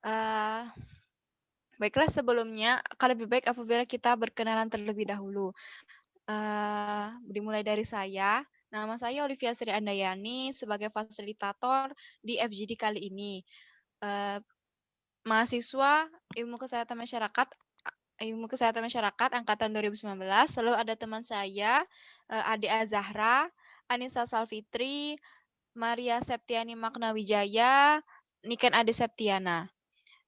Eee, Baiklah sebelumnya akan lebih baik apabila kita berkenalan terlebih dahulu. Dimulai dari saya. Nama saya Olivia Sri Andayani sebagai fasilitator di FGD kali ini. Eee, Mahasiswa Ilmu Kesehatan Masyarakat angkatan 2019, lalu ada teman saya, Ade Azahra, Anissa Salfitri, Maria Septiani Maknawijaya, Niken Ade Septiana.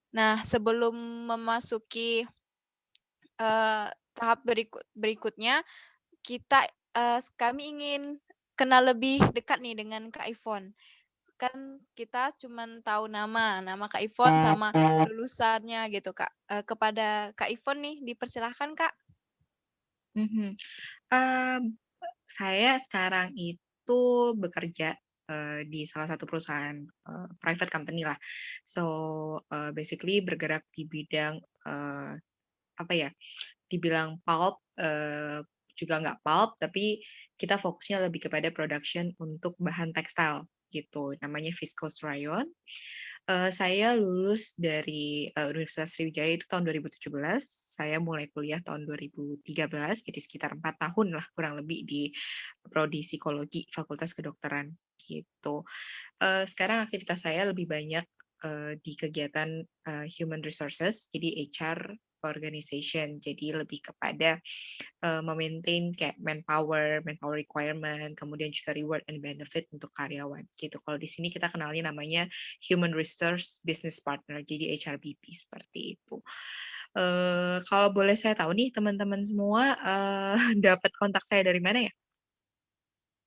Nah, sebelum memasuki tahap berikutnya, kami ingin kenal lebih dekat nih dengan Kak Ivon. Kan kita cuman tahu nama Kak Ivon sama lulusannya gitu, Kak. Kepada Kak Ivon nih, dipersilahkan, Kak. Mhm. Mmm, saya sekarang itu bekerja, di salah satu perusahaan, private company lah. So, basically bergerak di bidang, apa ya, dibilang pulp, juga nggak pulp, tapi kita fokusnya lebih kepada production untuk bahan tekstil, gitu. Namanya Viscose Rayon. Saya lulus dari, Universitas Sriwijaya itu tahun 2017, saya mulai kuliah tahun 2013, jadi sekitar 4 tahun lah kurang lebih di prodi psikologi Fakultas Kedokteran, gitu. Sekarang aktivitas saya lebih banyak, di kegiatan, human resources, jadi HR organization. Jadi lebih kepada, kayak manpower requirement, kemudian juga reward and benefit untuk karyawan, gitu. Kalau di sini kita kenalnya namanya human resource business partner, jadi HRBP seperti itu. Kalau boleh saya tahu nih teman-teman semua, dapat kontak saya dari mana ya?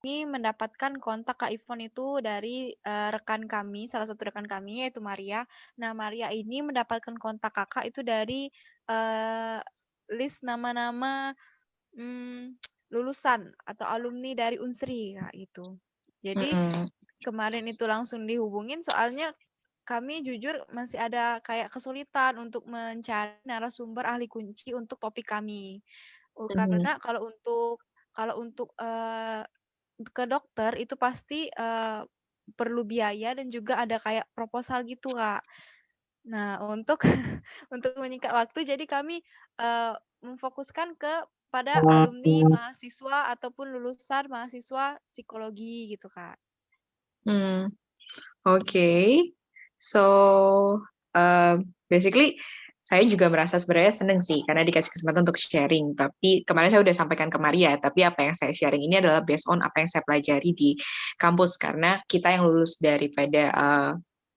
Kami mendapatkan kontak Kak Ivon itu dari, rekan kami, salah satu rekan kami yaitu Maria. Nah, Maria ini mendapatkan kontak Kakak itu dari, eee, list nama-nama, mmm, lulusan atau alumni dari Unsri, Kak, gitu. Jadi Mhm, kemarin itu langsung dihubungin soalnya kami jujur masih ada kayak kesulitan untuk mencari narasumber ahli kunci untuk topik kami. mhm, Karena kalau untuk ke dokter itu pasti, perlu biaya dan juga ada kayak proposal gitu, Kak. Nah, untuk untuk menyingkat waktu jadi kami, memfokuskan pada alumni mahasiswa ataupun lulusan mahasiswa psikologi gitu, Kak. mmm. Oke. So, basically saya juga merasa sebenarnya seneng sih karena dikasih kesempatan untuk sharing, tapi kemarin saya udah sampaikan ke Maria, tapi apa yang saya sharing ini adalah based on apa yang saya pelajari di kampus. Karena kita yang lulus daripada,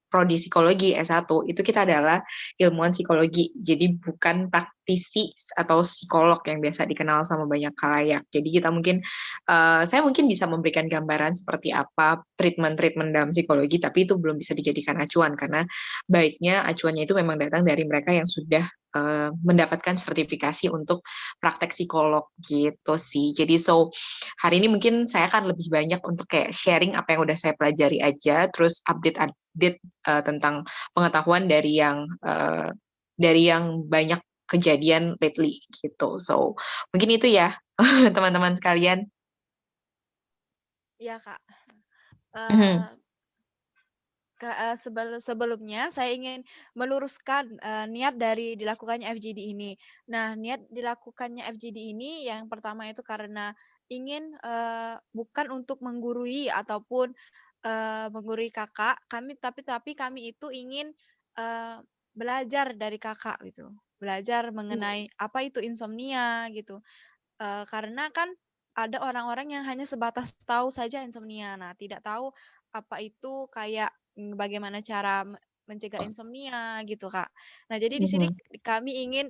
prodi psikologi S1, itu kita adalah ilmuwan psikologi, jadi bukan praktisi atau psikolog yang biasa dikenal sama banyak khalayak. Jadi kita mungkin saya mungkin bisa memberikan gambaran seperti apa treatment-treatment dalam psikologi, tapi itu belum bisa dijadikan acuan karena baiknya acuannya itu memang datang dari mereka yang sudah, mendapatkan sertifikasi untuk praktek psikolog gitu sih. Jadi hari ini mungkin saya akan lebih banyak untuk kayak sharing apa yang udah saya pelajari aja, terus update-update, tentang pengetahuan dari yang banyak kejadian lately gitu. Mungkin itu ya teman-teman sekalian. Iya, Kak. Mhm, Eee Sebelumnya saya ingin meluruskan, niat dari dilakukannya FGD ini. Nah, niat dilakukannya FGD ini yang pertama itu karena ingin, bukan untuk menggurui ataupun, menggurui Kakak, tapi kami itu ingin, eee, belajar dari Kakak gitu. Belajar mengenai apa itu insomnia gitu. Karena kan ada orang-orang yang hanya sebatas tahu saja insomnia. Nah, tidak tahu apa itu kayak, bagaimana cara mencegah insomnia gitu, Kak. Nah, jadi di sini mhm, kami ingin,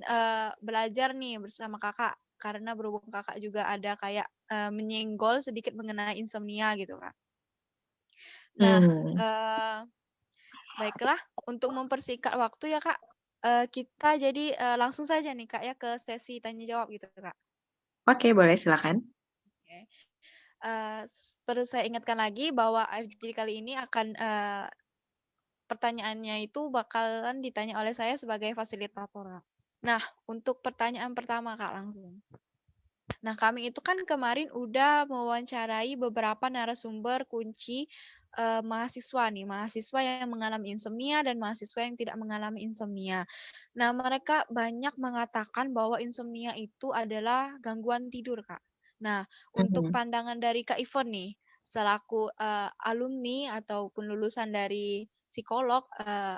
belajar nih bersama Kakak, karena berhubung Kakak juga ada kayak, menyenggol sedikit mengenai insomnia gitu, Kak. Nah, mmm. eee, baiklah untuk mempersingkat waktu ya, Kak, kita jadi, langsung saja nih, Kak, ya ke sesi tanya jawab gitu, Kak. Oke, boleh silakan. Oke. Perlu saya ingatkan lagi bahwa AFG kali ini akan, pertanyaannya itu bakalan ditanya oleh saya sebagai fasilitator, Kak. Nah, untuk pertanyaan pertama, Kak, langsung. Nah, kami itu kan kemarin udah mewawancarai beberapa narasumber kunci, mahasiswa nih, mahasiswa yang mengalami insomnia dan mahasiswa yang tidak mengalami insomnia. Nah, mereka banyak mengatakan bahwa insomnia itu adalah gangguan tidur, Kak. Nah, untuk Mhm. pandangan dari Kak Ivon nih, selaku, alumni ataupun lulusan dari psikolog,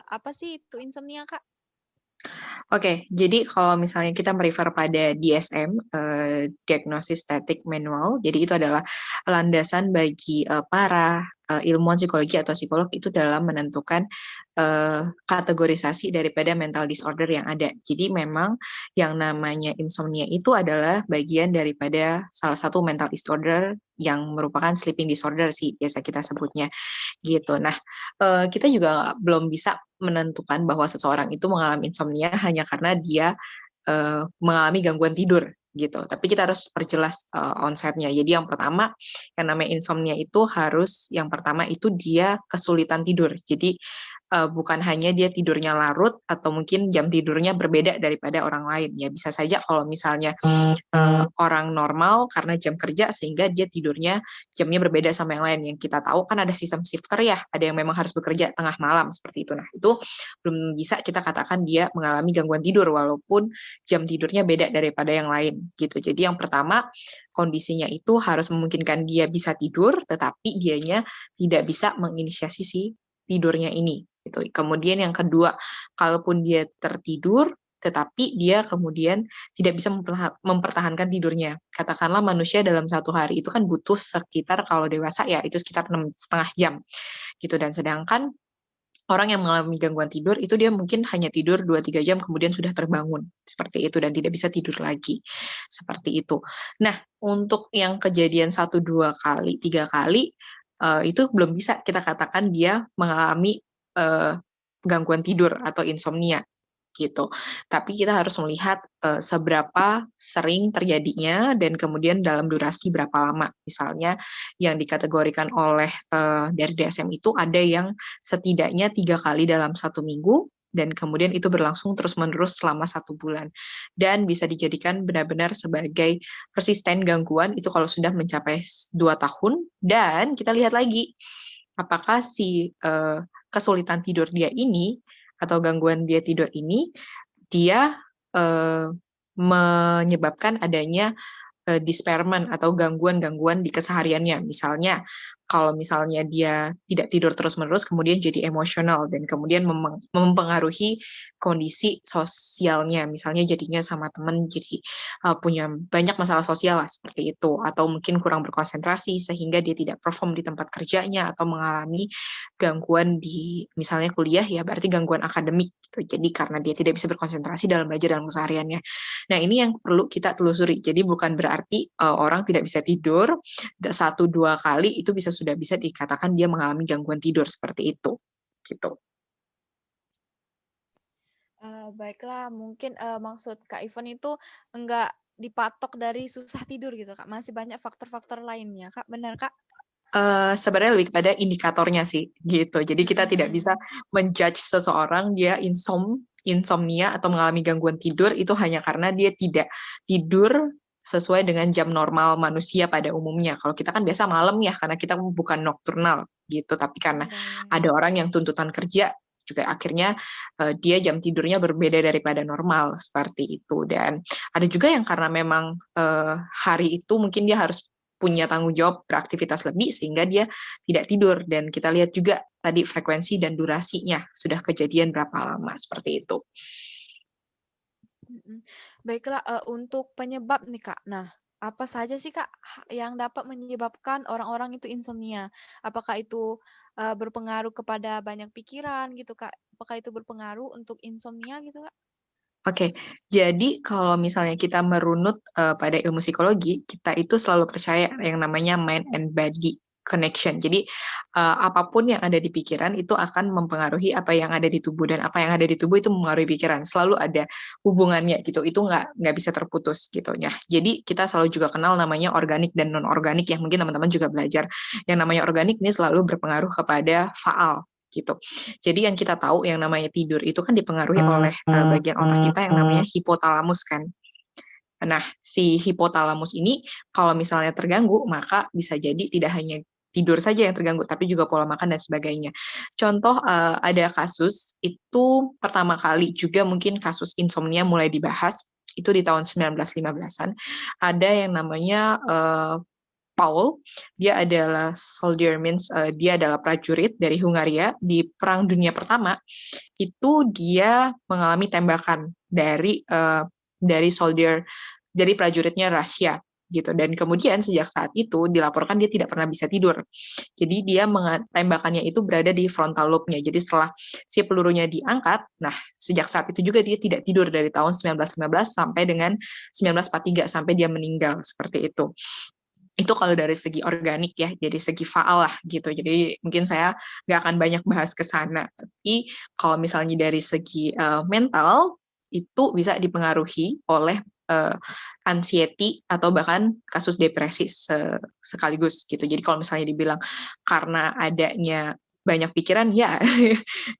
apa sih itu insomnia, Kak? Oke, jadi kalau misalnya kita merefer pada DSM, Diagnosis Static Manual, jadi itu adalah landasan bagi, para, ilmuwan psikologi atau psikolog itu dalam menentukan, kategorisasi daripada mental disorder yang ada. Jadi memang yang namanya insomnia itu adalah bagian daripada salah satu mental disorder yang merupakan sleeping disorder sih biasa kita sebutnya. Gitu. Nah, kita juga belum bisa menentukan bahwa seseorang itu mengalami insomnia hanya karena dia, mengalami gangguan tidur, gitu. Tapi kita harus perjelas, onset-nya. Jadi yang pertama, yang namanya insomnia itu harus yang pertama itu dia kesulitan tidur. Jadi, bukan hanya dia tidurnya larut atau mungkin jam tidurnya berbeda daripada orang lain. Ya bisa saja kalau misalnya, orang normal karena jam kerja sehingga dia tidurnya jamnya berbeda sama yang lain. Yang kita tahu kan ada sistem shifter ya, ada yang memang harus bekerja tengah malam seperti itu. Nah, itu belum bisa kita katakan dia mengalami gangguan tidur walaupun jam tidurnya beda daripada yang lain gitu. Jadi yang pertama, kondisinya itu harus memungkinkan dia bisa tidur, tetapi dianya tidak bisa menginisiasi si tidurnya ini gitu. Kemudian yang kedua, kalaupun dia tertidur, tetapi dia kemudian tidak bisa mempertahankan tidurnya. Katakanlah manusia dalam satu hari itu kan butuh sekitar kalau dewasa ya itu sekitar 6,5 jam gitu dan sedangkan orang yang mengalami gangguan tidur itu dia mungkin hanya tidur 2-3 jam kemudian sudah terbangun, seperti itu dan tidak bisa tidur lagi, seperti itu. Nah, untuk yang kejadian 1, 2 kali, 3 kali, itu belum bisa kita katakan dia mengalami, gangguan tidur atau insomnia, gitu. Tapi kita harus melihat, seberapa sering terjadinya dan kemudian dalam durasi berapa lama. Misalnya yang dikategorikan oleh, dari DSM itu ada yang setidaknya 3 kali dalam 1 minggu dan kemudian itu berlangsung terus-menerus selama 1 bulan. Dan bisa dijadikan benar-benar sebagai persisten gangguan itu kalau sudah mencapai 2 tahun dan kita lihat lagi, apakah si, kesulitan tidur dia ini atau gangguan dia tidur ini, dia, eee, menyebabkan adanya disparement atau gangguan-gangguan di kesehariannya. Misalnya, kalau misalnya dia tidak tidur terus-menerus, kemudian jadi emosional dan kemudian mempengaruhi kondisi sosialnya. Misalnya jadinya sama teman jadi, punya banyak masalah sosial lah, seperti itu. Atau mungkin kurang berkonsentrasi sehingga dia tidak perform di tempat kerjanya atau mengalami gangguan di misalnya kuliah ya berarti gangguan akademik gitu. Jadi karena dia tidak bisa berkonsentrasi dalam belajar dalam kesehariannya. Nah, ini yang perlu kita telusuri. Jadi bukan berarti, orang tidak bisa tidur, 1, 2 kali itu sudah bisa dikatakan dia mengalami gangguan tidur, seperti itu, gitu. Baiklah, mungkin, maksud Kak Ivon itu enggak dipatok dari susah tidur gitu, Kak, masih banyak faktor-faktor lainnya, Kak, benar, Kak? Sebenarnya lebih kepada indikatornya sih, gitu. Jadi kita tidak bisa Mhm. men-judge seseorang dia insomnia atau mengalami gangguan tidur itu hanya karena dia tidak tidur sesuai dengan jam normal manusia pada umumnya. Kalau kita kan biasa malam ya, karena kita bukan nokturnal gitu. Tapi karena Baik. ada orang yang tuntutan kerja juga akhirnya, dia jam tidurnya berbeda daripada normal, seperti itu. Dan ada juga yang karena memang, hari itu mungkin dia harus punya tanggung jawab beraktivitas lebih sehingga dia tidak tidur dan kita lihat juga tadi frekuensi dan durasinya, sudah kejadian berapa lama, seperti itu. Mhm. Baiklah, untuk penyebab nih, Kak. Nah, apa saja sih, Kak, yang dapat menyebabkan orang-orang itu insomnia? Apakah itu, berpengaruh kepada banyak pikiran gitu, Kak? Apakah itu berpengaruh untuk insomnia gitu, Kak? Oke, jadi kalau misalnya kita merunut, pada ilmu psikologi, kita itu selalu percaya yang namanya mind and body connection. Jadi, apa yang ada di pikiran itu akan mempengaruhi apa yang ada di tubuh dan apa yang ada di tubuh itu mempengaruhi pikiran, selalu ada hubungannya gitu, itu nggak bisa terputus gitu. Nah, jadi kita selalu juga kenal namanya organik dan non organik ya, mungkin teman-teman juga belajar. Yang namanya organik ini selalu berpengaruh kepada faal, gitu. Jadi yang kita tahu yang namanya tidur itu kan dipengaruhi oleh, bagian otak kita yang namanya hipotalamus kan. Nah, si hipotalamus ini kalau misalnya terganggu, maka bisa jadi tidak hanya tidur saja yang terganggu, tapi juga pola makan dan sebagainya. Contoh, ada kasus itu pertama kali juga mungkin kasus insomnia mulai dibahas, itu di tahun 1915-an. Ada yang namanya, Paul, dia adalah soldier, means, dia adalah prajurit dari Hungaria di Perang Dunia Pertama. Itu dia mengalami tembakan dari soldier, dari prajuritnya Rusia gitu, dan kemudian sejak saat itu dilaporkan dia tidak pernah bisa tidur. Jadi dia tembakannya itu berada di frontal lobe-nya. Jadi setelah si pelurunya diangkat, nah sejak saat itu juga dia tidak tidur dari tahun 1915 sampai dengan 1943 sampai dia meninggal seperti itu. Itu kalau dari segi organik ya, dari segi faal lah gitu. Jadi mungkin saya nggak akan banyak bahas ke sana. Tapi kalau misalnya dari segi mental, itu bisa dipengaruhi oleh anxiety atau bahkan kasus depresi sekaligus gitu. Jadi kalau misalnya dibilang karena adanya banyak pikiran, ya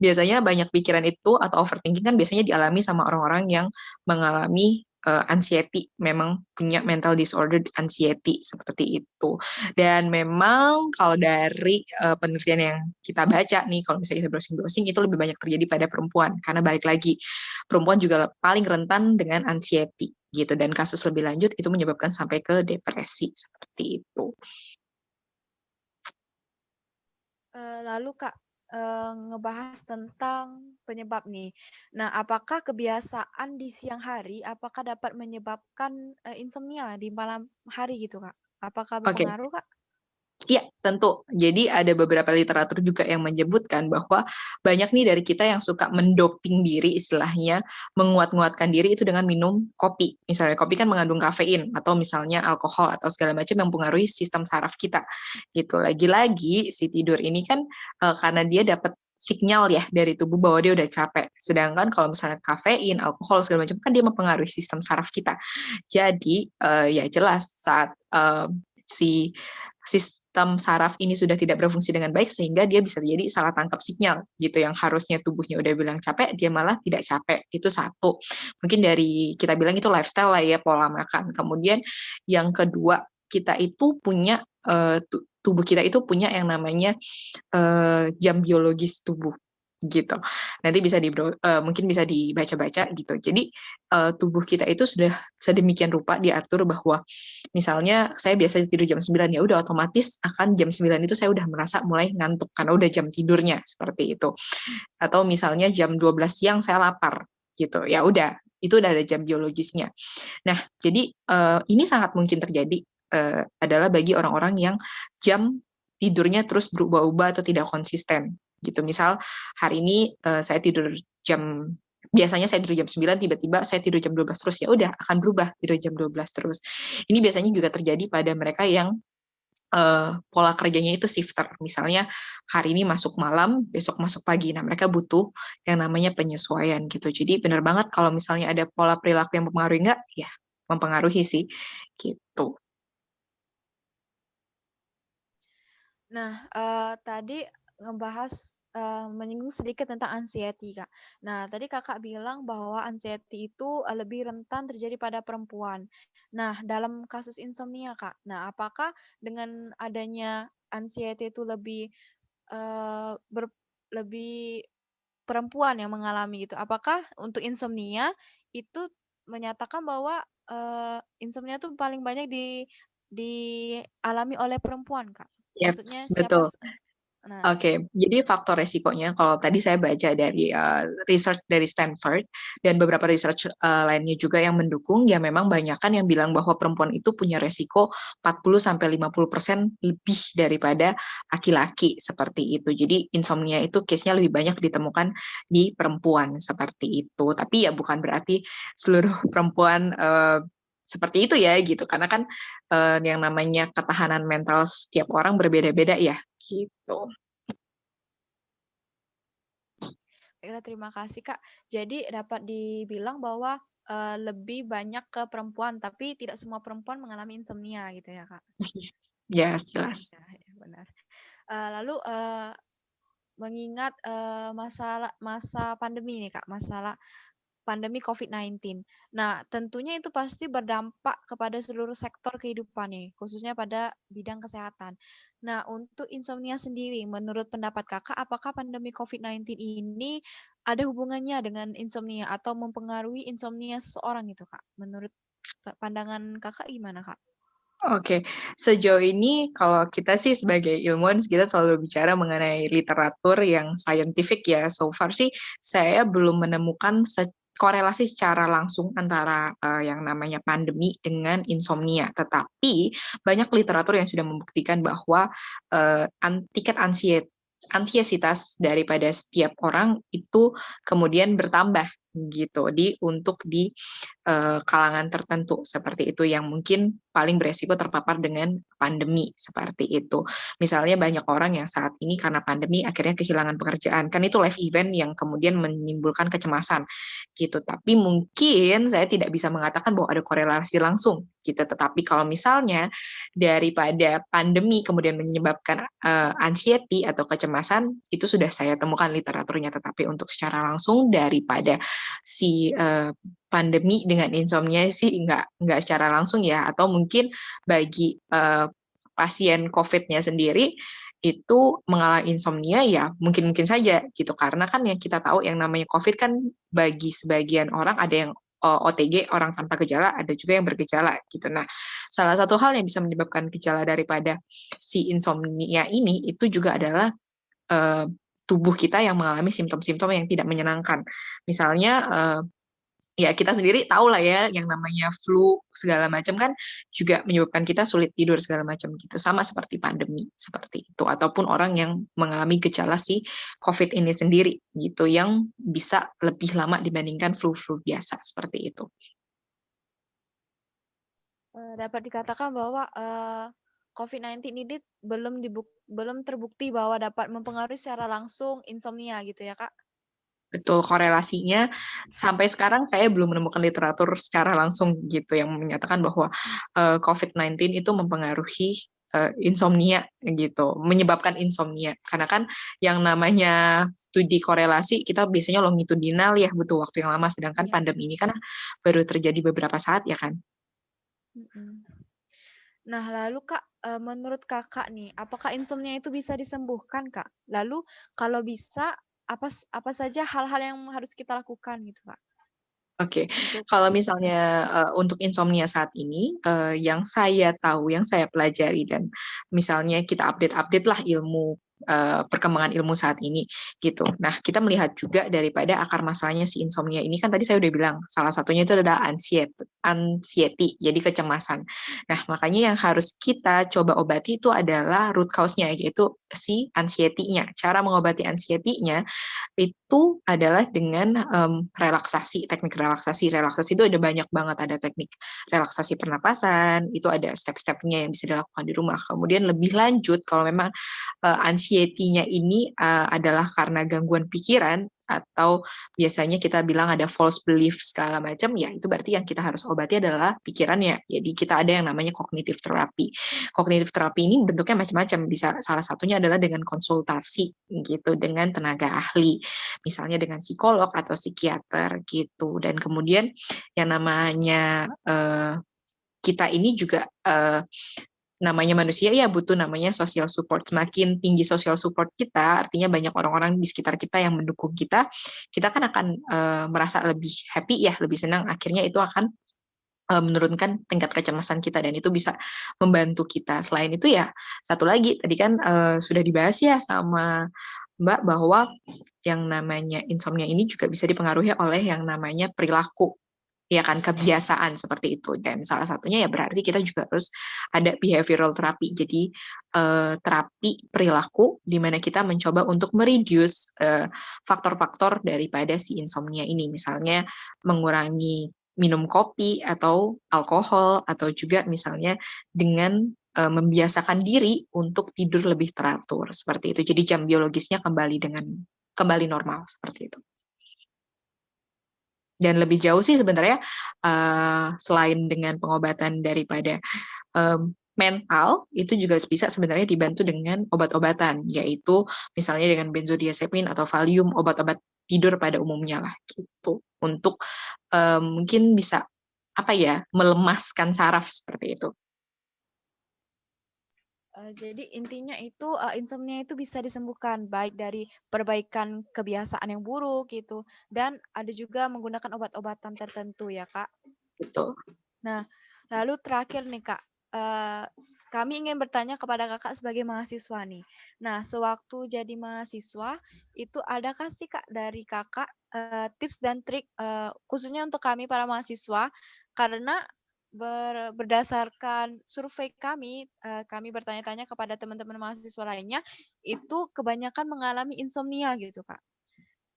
biasanya banyak pikiran itu atau overthinking kan biasanya dialami sama orang-orang yang mengalami anxiety, memang punya mental disorder anxiety seperti itu. Dan memang kalau dari penelitian yang kita baca nih, kalau misalnya kita browsing-browsing itu lebih banyak terjadi pada perempuan, karena balik lagi perempuan juga paling rentan dengan anxiety gitu, dan kasus lebih lanjut itu menyebabkan sampai ke depresi seperti itu. Lalu Kak, ngebahas tentang penyebab nih. Nah, apakah kebiasaan di siang hari, apakah dapat menyebabkan, insomnia di malam hari gitu, Kak? Apakah Oke. berpengaruh, Kak? Iya, tentu. Jadi ada beberapa literatur juga yang menyebutkan bahwa banyak nih dari kita yang suka mendoping diri istilahnya, menguat-nguatkan diri itu dengan minum kopi. Misalnya kopi kan mengandung kafein atau misalnya alkohol atau segala macam yang mempengaruhi sistem saraf kita. Gitu. Lagi-lagi si tidur ini kan karena dia dapat sinyal ya dari tubuh bahwa dia udah capek. Sedangkan kalau misalnya kafein, alkohol segala macam kan dia mempengaruhi sistem saraf kita. Jadi ya jelas saat si sistem saraf ini sudah tidak berfungsi dengan baik sehingga dia bisa jadi salah tangkap sinyal gitu, yang harusnya tubuhnya udah bilang capek dia malah tidak capek. Itu satu. Mungkin dari kita bilang itu lifestyle lah ya, pola makan. Kemudian yang kedua, kita itu punya tubuh kita itu punya yang namanya jam biologis tubuh gitu. Nanti bisa mungkin bisa dibaca-baca gitu. Jadi tubuh kita itu sudah sedemikian rupa diatur bahwa misalnya saya biasa tidur jam 9, ya udah otomatis akan jam 9 itu saya udah merasa mulai ngantuk karena udah jam tidurnya seperti itu. Atau misalnya jam 12 siang saya lapar gitu. Ya udah, itu udah ada jam biologisnya. Nah, jadi ini sangat mungkin terjadi adalah bagi orang-orang yang jam tidurnya terus berubah-ubah atau tidak konsisten gitu. Misal hari ini saya tidur jam biasanya saya tidur jam 9, tiba-tiba saya tidur jam 12 terus, ya udah akan berubah tidur jam 12 terus. Ini biasanya juga terjadi pada mereka yang pola kerjanya itu shifter. Misalnya hari ini masuk malam, besok masuk pagi. Nah, mereka butuh yang namanya penyesuaian gitu. Jadi benar banget kalau misalnya ada pola perilaku yang mempengaruhi nggak, ya mempengaruhi sih, gitu. Nah, tadi ngebahas, menyinggung sedikit tentang anxiety, Kak. Nah, tadi Kakak bilang bahwa anxiety itu, lebih rentan terjadi pada perempuan. Nah, dalam kasus insomnia, Kak, nah apakah dengan adanya anxiety itu lebih, eee, ber lebih perempuan yang mengalami gitu, apakah untuk insomnia itu menyatakan bahwa, insomnia itu paling banyak dialami oleh perempuan, Kak? Maksudnya Yaps, siapa betul. nah, Oke, jadi faktor resikonya kalau tadi saya baca dari research dari Stanford dan beberapa research lainnya juga yang mendukung, ya memang banyakan yang bilang bahwa perempuan itu punya resiko 40-50% lebih daripada laki-laki seperti itu. Jadi insomnia itu case-nya lebih banyak ditemukan di perempuan seperti itu. Tapi ya bukan berarti seluruh perempuan seperti itu ya gitu, karena kan yang namanya ketahanan mental setiap orang berbeda-beda ya gitu. baiklah terima kasih, Kak. Jadi dapat dibilang bahwa, lebih banyak ke perempuan, tapi tidak semua perempuan mengalami insomnia gitu ya, Kak? Ya, jelas. Ya ya benar. Lalu, mengingat, masalah masa pandemi nih, Kak, masalah pandemi COVID-19. Nah, tentunya itu pasti berdampak kepada seluruh sektor kehidupan nih, khususnya pada bidang kesehatan. Nah, untuk insomnia sendiri, menurut pendapat Kakak, apakah pandemi COVID-19 ini ada hubungannya dengan insomnia atau mempengaruhi insomnia seseorang gitu, Kak? Menurut pandangan Kakak gimana, Kak? Oke, sejauh ini kalau kita sih sebagai ilmuwan kita selalu bicara mengenai literatur yang scientific ya. So far sih saya belum menemukan korelasi secara langsung antara yang namanya pandemi dengan insomnia. Tetapi banyak literatur yang sudah membuktikan bahwa tingkat ansiesitas daripada setiap orang itu kemudian bertambah gitu untuk di kalangan tertentu seperti itu yang mungkin paling beresiko terpapar dengan pandemi seperti itu. Misalnya banyak orang yang saat ini karena pandemi akhirnya kehilangan pekerjaan, kan itu live event yang kemudian menimbulkan kecemasan gitu. Tapi mungkin saya tidak bisa mengatakan bahwa ada korelasi langsung gitu. Tetapi kalau misalnya daripada pandemi kemudian menyebabkan anxiety atau kecemasan, itu sudah saya temukan literaturnya. Tetapi untuk secara langsung daripada si pandemi dengan insomnia sih nggak secara langsung ya, atau mungkin bagi pasien COVID-nya sendiri itu mengalami insomnia ya mungkin-mungkin saja gitu, karena kan yang kita tahu yang namanya COVID kan bagi sebagian orang ada yang OTG, orang tanpa gejala, ada juga yang bergejala gitu. Nah, salah satu hal yang bisa menyebabkan gejala daripada si insomnia ini itu juga adalah tubuh kita yang mengalami simptom-simptom yang tidak menyenangkan. Misalnya ya kita sendiri tahu lah ya yang namanya flu segala macam kan juga menyebabkan kita sulit tidur segala macam gitu, sama seperti pandemi seperti itu, ataupun orang yang mengalami gejala si COVID ini sendiri gitu yang bisa lebih lama dibandingkan flu-flu biasa seperti itu. Dapat dikatakan bahwa, COVID-19 ini belum terbukti bahwa dapat mempengaruhi secara langsung insomnia gitu ya, Kak? Betul, korelasinya sampai sekarang saya belum menemukan literatur secara langsung gitu yang menyatakan bahwa COVID-19 itu mempengaruhi insomnia gitu, menyebabkan insomnia. Karena kan yang namanya studi korelasi kita biasanya longitudinal ya, butuh waktu yang lama, sedangkan Iya. pandemi ini kan baru terjadi beberapa saat ya kan. Mhm. Nah, lalu Kak, menurut Kakak nih, apakah insomnia itu bisa disembuhkan, Kak? Lalu kalau bisa, apa saja hal-hal yang harus kita lakukan gitu, Kak, Oke, untuk kalau misalnya, untuk insomnia saat ini, yang saya tahu, yang saya pelajari dan misalnya kita update-update lah ilmu, perkembangan ilmu saat ini, gitu. Nah, kita melihat juga daripada akar masalahnya si insomnia ini kan tadi saya udah bilang, salah satunya itu adalah anxiety, jadi kecemasan. Nah, makanya yang harus kita coba obati itu adalah root cause-nya, yaitu si anxiety-nya. Cara mengobati anxiety-nya itu adalah dengan relaksasi, teknik relaksasi. Relaksasi itu ada banyak banget, ada teknik relaksasi pernapasan, itu ada step-stepnya yang bisa dilakukan di rumah. Kemudian lebih lanjut kalau memang anxiety-nya ini adalah karena gangguan pikiran atau biasanya kita bilang ada false belief segala macam, ya itu berarti yang kita harus obati adalah pikirannya. Jadi kita ada yang namanya cognitive therapy. Cognitive therapy ini bentuknya macam-macam, bisa salah satunya adalah dengan konsultasi gitu dengan tenaga ahli, misalnya dengan psikolog atau psikiater gitu. Dan kemudian yang namanya kita ini juga namanya manusia ya butuh namanya social support. Semakin tinggi social support kita, artinya banyak orang-orang di sekitar kita yang mendukung kita kan akan merasa lebih happy ya, lebih senang. Akhirnya itu akan menurunkan tingkat kecemasan kita dan itu bisa membantu kita. Selain itu ya satu lagi tadi kan sudah dibahas ya sama Mbak bahwa yang namanya insomnia ini juga bisa dipengaruhi oleh yang namanya perilaku. Ya kan, kebiasaan seperti itu, dan salah satunya ya berarti kita juga harus ada behavioral therapy. Jadi, terapi perilaku di mana kita mencoba untuk me-reduce, faktor-faktor daripada si insomnia ini. Misalnya mengurangi minum kopi atau alkohol, atau juga misalnya dengan, membiasakan diri untuk tidur lebih teratur, seperti itu. Jadi jam biologisnya kembali normal, seperti itu. Dan lebih jauh sih sebenarnya, selain dengan pengobatan daripada, mental, itu juga bisa sebenarnya dibantu dengan obat-obatan, yaitu misalnya dengan benzodiazepin atau Valium, obat-obat tidur pada umumnya lah gitu. Untuk, mungkin bisa, apa ya, melemaskan saraf seperti itu. Jadi intinya itu, insomnia itu bisa disembuhkan, baik dari perbaikan kebiasaan yang buruk gitu, dan ada juga menggunakan obat-obatan tertentu ya, Kak. Betul. Nah, lalu terakhir nih, Kak, kami ingin bertanya kepada Kakak sebagai mahasiswa nih. Nah, sewaktu jadi mahasiswa, itu adakah sih, Kak, dari Kakak, tips dan trik, khususnya untuk kami para mahasiswa, karena berdasarkan survei kami, kami bertanya-tanya kepada teman-teman mahasiswa lainnya, itu kebanyakan mengalami insomnia gitu, Kak.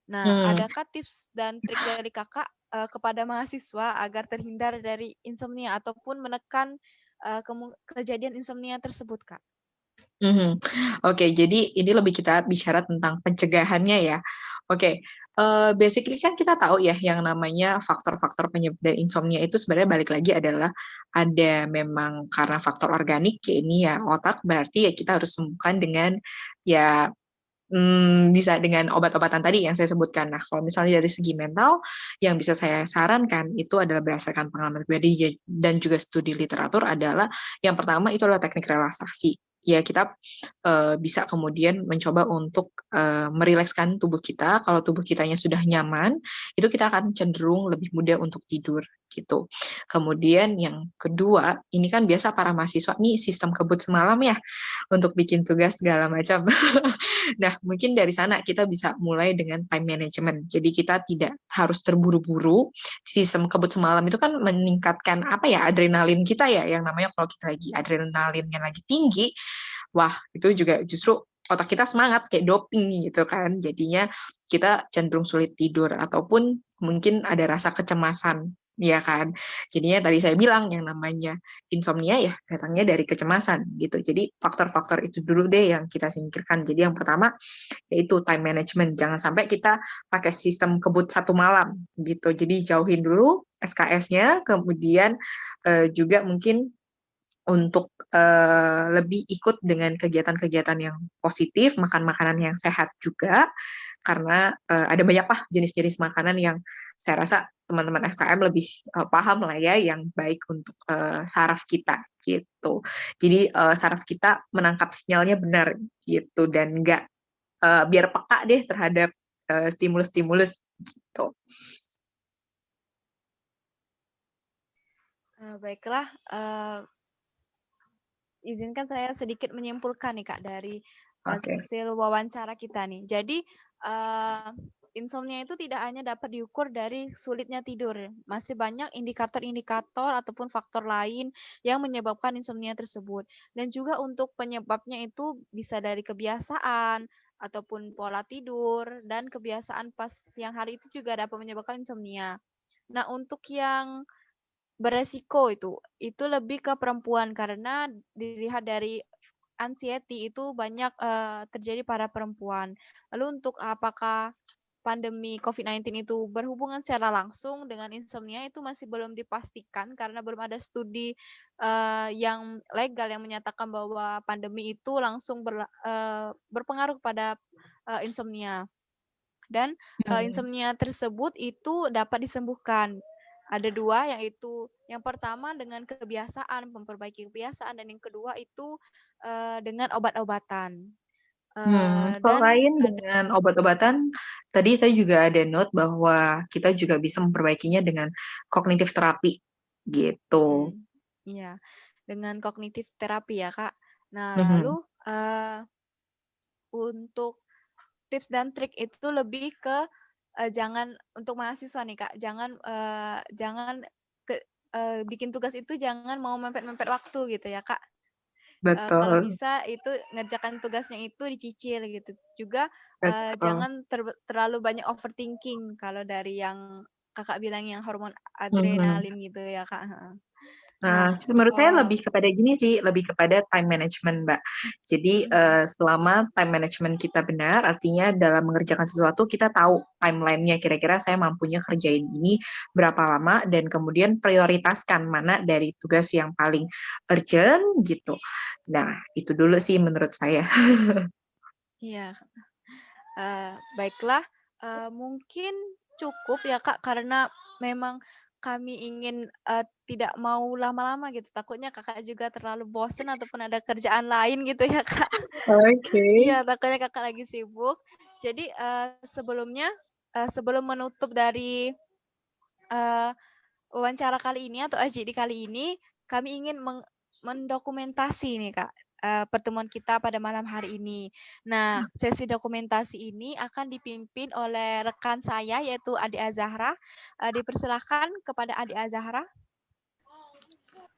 Nah, Mmm. adakah tips dan trik dari Kakak, kepada mahasiswa agar terhindar dari insomnia ataupun menekan, kejadian insomnia tersebut, Kak? Mhm. Oke, jadi ini lebih kita bicara tentang pencegahannya ya. Oke, basically kan kita tahu ya yang namanya faktor-faktor penyebab dari insomnia itu sebenarnya balik lagi adalah ada memang karena faktor organik, ya ini ya otak, berarti ya kita harus sembuhkan dengan ya, bisa dengan obat-obatan tadi yang saya sebutkan. Nah, kalau misalnya dari segi mental, yang bisa saya sarankan itu adalah berdasarkan pengalaman pribadi dan juga studi literatur adalah yang pertama itu adalah teknik relaksasi. Ya kita, bisa kemudian mencoba untuk, merilekskan tubuh kita, kalau tubuh kitanya sudah nyaman, itu kita akan cenderung lebih mudah untuk tidur, gitu. Kemudian yang kedua, ini kan biasa para mahasiswa nih sistem kebut semalam ya, untuk bikin tugas segala macam. Nah, mungkin dari sana kita bisa mulai dengan time management. Jadi kita tidak harus terburu-buru. Sistem kebut semalam itu kan meningkatkan apa ya, adrenalin kita ya, yang namanya kalau kita lagi adrenalinnya lagi tinggi, wah itu juga justru otak kita semangat kayak doping gitu kan. Jadinya kita cenderung sulit tidur ataupun mungkin ada rasa kecemasan, ya kan. Jadinya tadi saya bilang yang namanya insomnia ya datangnya dari kecemasan gitu. Jadi faktor-faktor itu dulu deh yang kita singkirkan. Jadi yang pertama yaitu time management, jangan sampai kita pakai sistem kebut satu malam gitu. Jadi jauhin dulu SKS-nya, kemudian, juga mungkin untuk, lebih ikut dengan kegiatan-kegiatan yang positif, makan makanan yang sehat juga, karena, ada banyaklah jenis-jenis makanan yang saya rasa teman-teman FKM lebih, paham lah ya yang baik untuk, saraf kita, gitu. Jadi, saraf kita menangkap sinyalnya benar gitu dan nggak, biar peka deh terhadap, stimulus-stimulus gitu. Baiklah, izinkan saya sedikit menyimpulkan nih, Kak, dari Oke. hasil wawancara kita nih. Jadi, eee, insomnia itu tidak hanya dapat diukur dari sulitnya tidur, masih banyak indikator-indikator ataupun faktor lain yang menyebabkan insomnia tersebut. Dan juga untuk penyebabnya itu bisa dari kebiasaan, ataupun pola tidur, dan kebiasaan pas siang hari itu juga dapat menyebabkan insomnia. Nah, untuk yang beresiko itu lebih ke perempuan karena dilihat dari anxiety itu banyak, terjadi pada perempuan. Lalu untuk apakah pandemi COVID-19 itu berhubungan secara langsung dengan insomnia itu masih belum dipastikan karena belum ada studi, yang legal yang menyatakan bahwa pandemi itu langsung berpengaruh pada, insomnia. Dan, Mhm. insomnia tersebut itu dapat disembuhkan. Ada 2 yaitu yang pertama dengan kebiasaan, memperbaiki kebiasaan dan yang kedua itu, dengan obat-obatan. Dan Selain ada dengan obat-obatan, tadi saya juga ada note bahwa kita juga bisa memperbaikinya dengan kognitif terapi, gitu. iya, dengan kognitif terapi ya, Kak. Nah Mhm. lalu, untuk tips dan trik itu lebih ke, jangan untuk mahasiswa nih, Kak, jangan ke bikin tugas itu jangan mau mepet-mepet waktu gitu ya, Kak. Kalau Betul bisa itu ngerjakan tugasnya itu dicicil gitu. Juga, betul. jangan terlalu banyak overthinking kalau dari yang Kakak bilang yang hormon Mhm. adrenalin gitu ya, Kak, heeh. Nah, Nah, menurut saya eee lebih kepada gini sih, lebih kepada time management, Mbak. Jadi, mhm. selama time management kita benar, artinya dalam mengerjakan sesuatu kita tahu timeline-nya, kira-kira saya mampunya kerjain ini berapa lama, dan kemudian prioritaskan mana dari tugas yang paling urgent, gitu. Nah, itu dulu sih menurut saya. Iya, baiklah, Mungkin cukup ya, Kak, karena memang kami ingin, tidak mau lama-lama gitu, takutnya Kakak juga terlalu bosen ataupun ada kerjaan lain gitu ya, Kak. Oke. Iya, takutnya Kakak lagi sibuk. Jadi, sebelumnya, sebelum menutup dari, eee, wawancara kali ini atau SJD kali ini, kami ingin mendokumentasi nih, Kak, pertemuan kita pada malam hari ini. Nah, sesi dokumentasi ini akan dipimpin oleh rekan saya yaitu Adik Azahra. Dipersilahkan kepada Adik Azahra.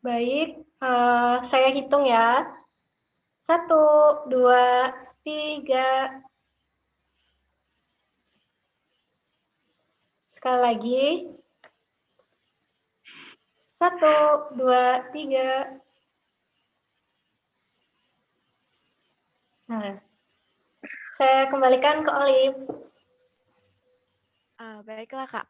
Baik, saya hitung ya. 1, 2, 3. Sekali lagi. 1, 2, 3. Nah, saya kembalikan ke Olive. Baiklah, Kak,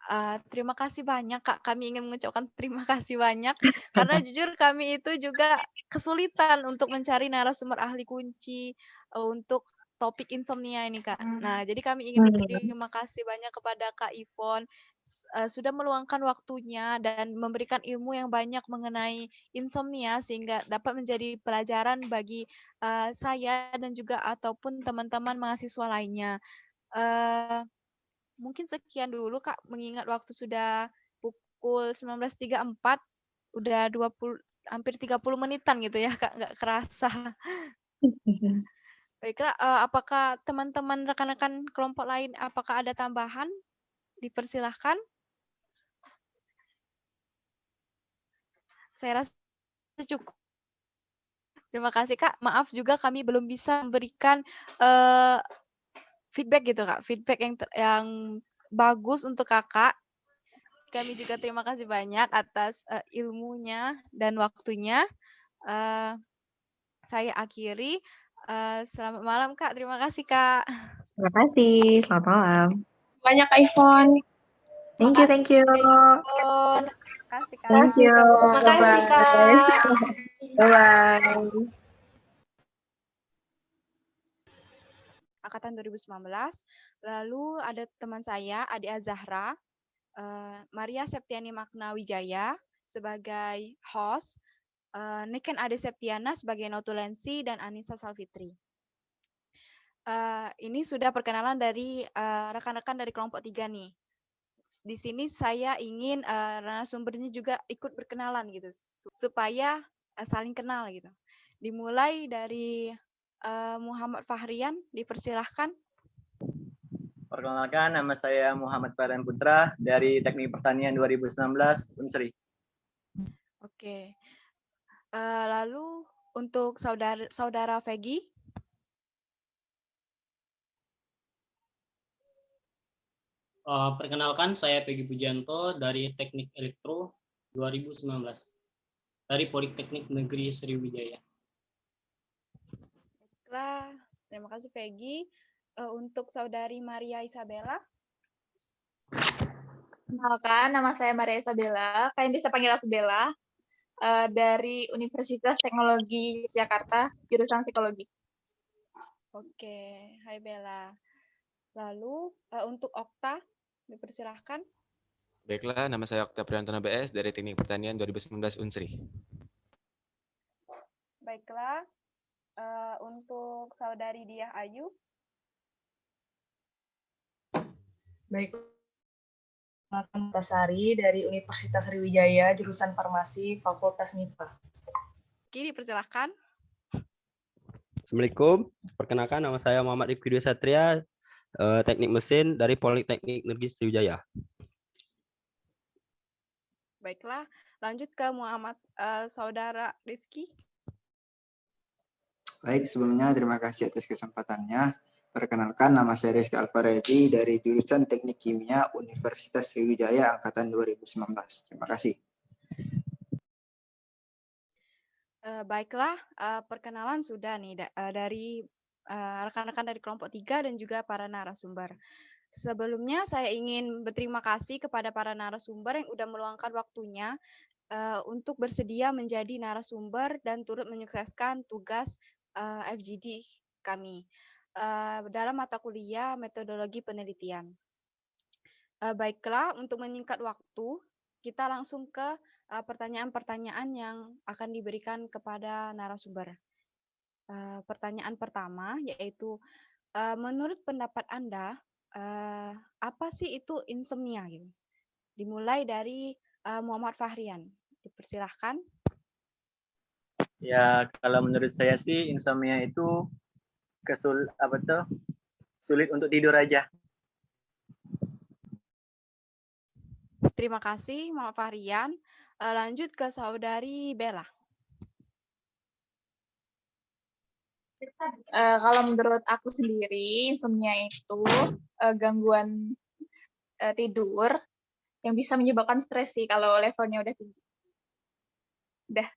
terima kasih banyak, Kak. Kami ingin mengucapkan terima kasih banyak, karena jujur kami itu juga kesulitan untuk mencari narasumber ahli kunci, untuk topik insomnia ini, Kak. Nah, jadi kami ingin berterima kasih banyak kepada Kak Ivon, sudah meluangkan waktunya dan memberikan ilmu yang banyak mengenai insomnia, sehingga dapat menjadi pelajaran bagi, saya dan juga ataupun teman-teman mahasiswa lainnya. Eee Mungkin sekian dulu, Kak, mengingat waktu sudah pukul 19.34, udah 20 hampir 30 menitan gitu ya, Kak, nggak kerasa. Baiklah, apakah teman-teman rekan-rekan kelompok lain apakah ada tambahan? Dipersilahkan. Saya rasa cukup. Terima kasih, Kak. Maaf juga kami belum bisa memberikan, eee, feedback gitu, Kak, feedback yang bagus untuk Kakak. Kami juga terima kasih banyak atas, ilmunya dan waktunya. Eee, saya akhiri, selamat malam, Kak. Terima kasih, Kak. Terima kasih, selamat malam. Banyak Kak Ivon. Thank you, thank you. Ivon. Terima kasih, Kak. Thank you. Makasih, Bye-bye. Kak. Bye-bye. Angkatan 2019. Lalu ada teman saya, Adik Azahra, Maria Septiani Magna Wijaya sebagai host, Niken Ade Septiana sebagai notulensi, dan Anissa Salfitri. Ini sudah perkenalan dari rekan-rekan dari kelompok 3 nih. Di sini saya ingin narasumbernya juga ikut berkenalan gitu, supaya saling kenal gitu. Dimulai dari Muhammad Fahrian, dipersilahkan. Perkenalkan, nama saya Muhammad Fahrian Putra dari Teknik Pertanian 2019 Unsri. Oke. Lalu untuk saudara Vegi. Perkenalkan, saya Pegi Pujanto dari Teknik Elektro 2019 dari Politeknik Negeri Sriwijaya. Baiklah, terima kasih Pegi. Untuk saudari Maria Isabella. Kenalkan, nama saya Maria Isabella. Kalian bisa panggil aku Bella. Dari Universitas Teknologi Jakarta, jurusan Psikologi. Oke, hai Bella. Lalu untuk Okta, dipersilahkan. Baiklah, nama saya Okta Priantona BS dari Teknik Pertanian 2019 Unsri. Baiklah, untuk saudari Diah Ayu. Baik, Tasari dari Universitas Sriwijaya, jurusan Farmasi, Fakultas MIPA. Oke, dipersilahkan. Assalamualaikum, perkenalkan nama saya Muhammad Rifki Dwi Satria, Teknik Mesin dari Politeknik Negeri Sriwijaya. Baiklah, lanjut ke Muhammad saudara Rizky. Baik, sebelumnya terima kasih atas kesempatannya. Perkenalkan, nama saya Rizky Alfaredi dari jurusan Teknik Kimia Universitas Sriwijaya Angkatan 2019. Terima kasih. Baiklah, perkenalan sudah nih dari rekan-rekan dari kelompok 3 dan juga para narasumber. Sebelumnya saya ingin berterima kasih kepada para narasumber yang sudah meluangkan waktunya untuk bersedia menjadi narasumber dan turut menyukseskan tugas FGD kami dalam mata kuliah metodologi penelitian. Baiklah, untuk menyingkat waktu, kita langsung ke pertanyaan-pertanyaan yang akan diberikan kepada narasumber. Pertanyaan pertama yaitu, menurut pendapat Anda, apa sih itu insomnia gitu? Dimulai dari Muhammad Fahrian. Dipersilahkan. Ya, kalau menurut saya sih insomnia itu sulit untuk tidur aja. Terima kasih Muhammad Fahrian. Lanjut ke saudari Bella. Kalau menurut aku sendiri, insomnia itu gangguan tidur yang bisa menyebabkan stres sih kalau levelnya udah tinggi. Udah.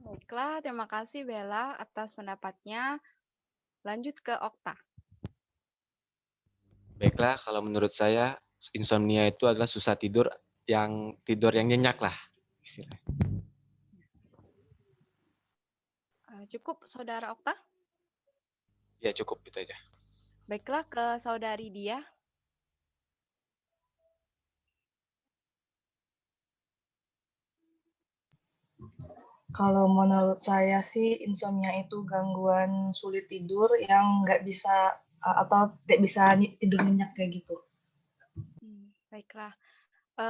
Baiklah, terima kasih Bella atas pendapatnya. Lanjut ke Okta. Baiklah, kalau menurut saya insomnia itu adalah susah tidur yang nyenyak lah istilahnya. Cukup saudara Okta? Ya cukup itu aja. Baiklah ke saudari Dia. Kalau menurut saya sih insomnia itu gangguan sulit tidur yang nggak bisa atau tidak bisa tidur nyenyak kayak gitu. Baiklah.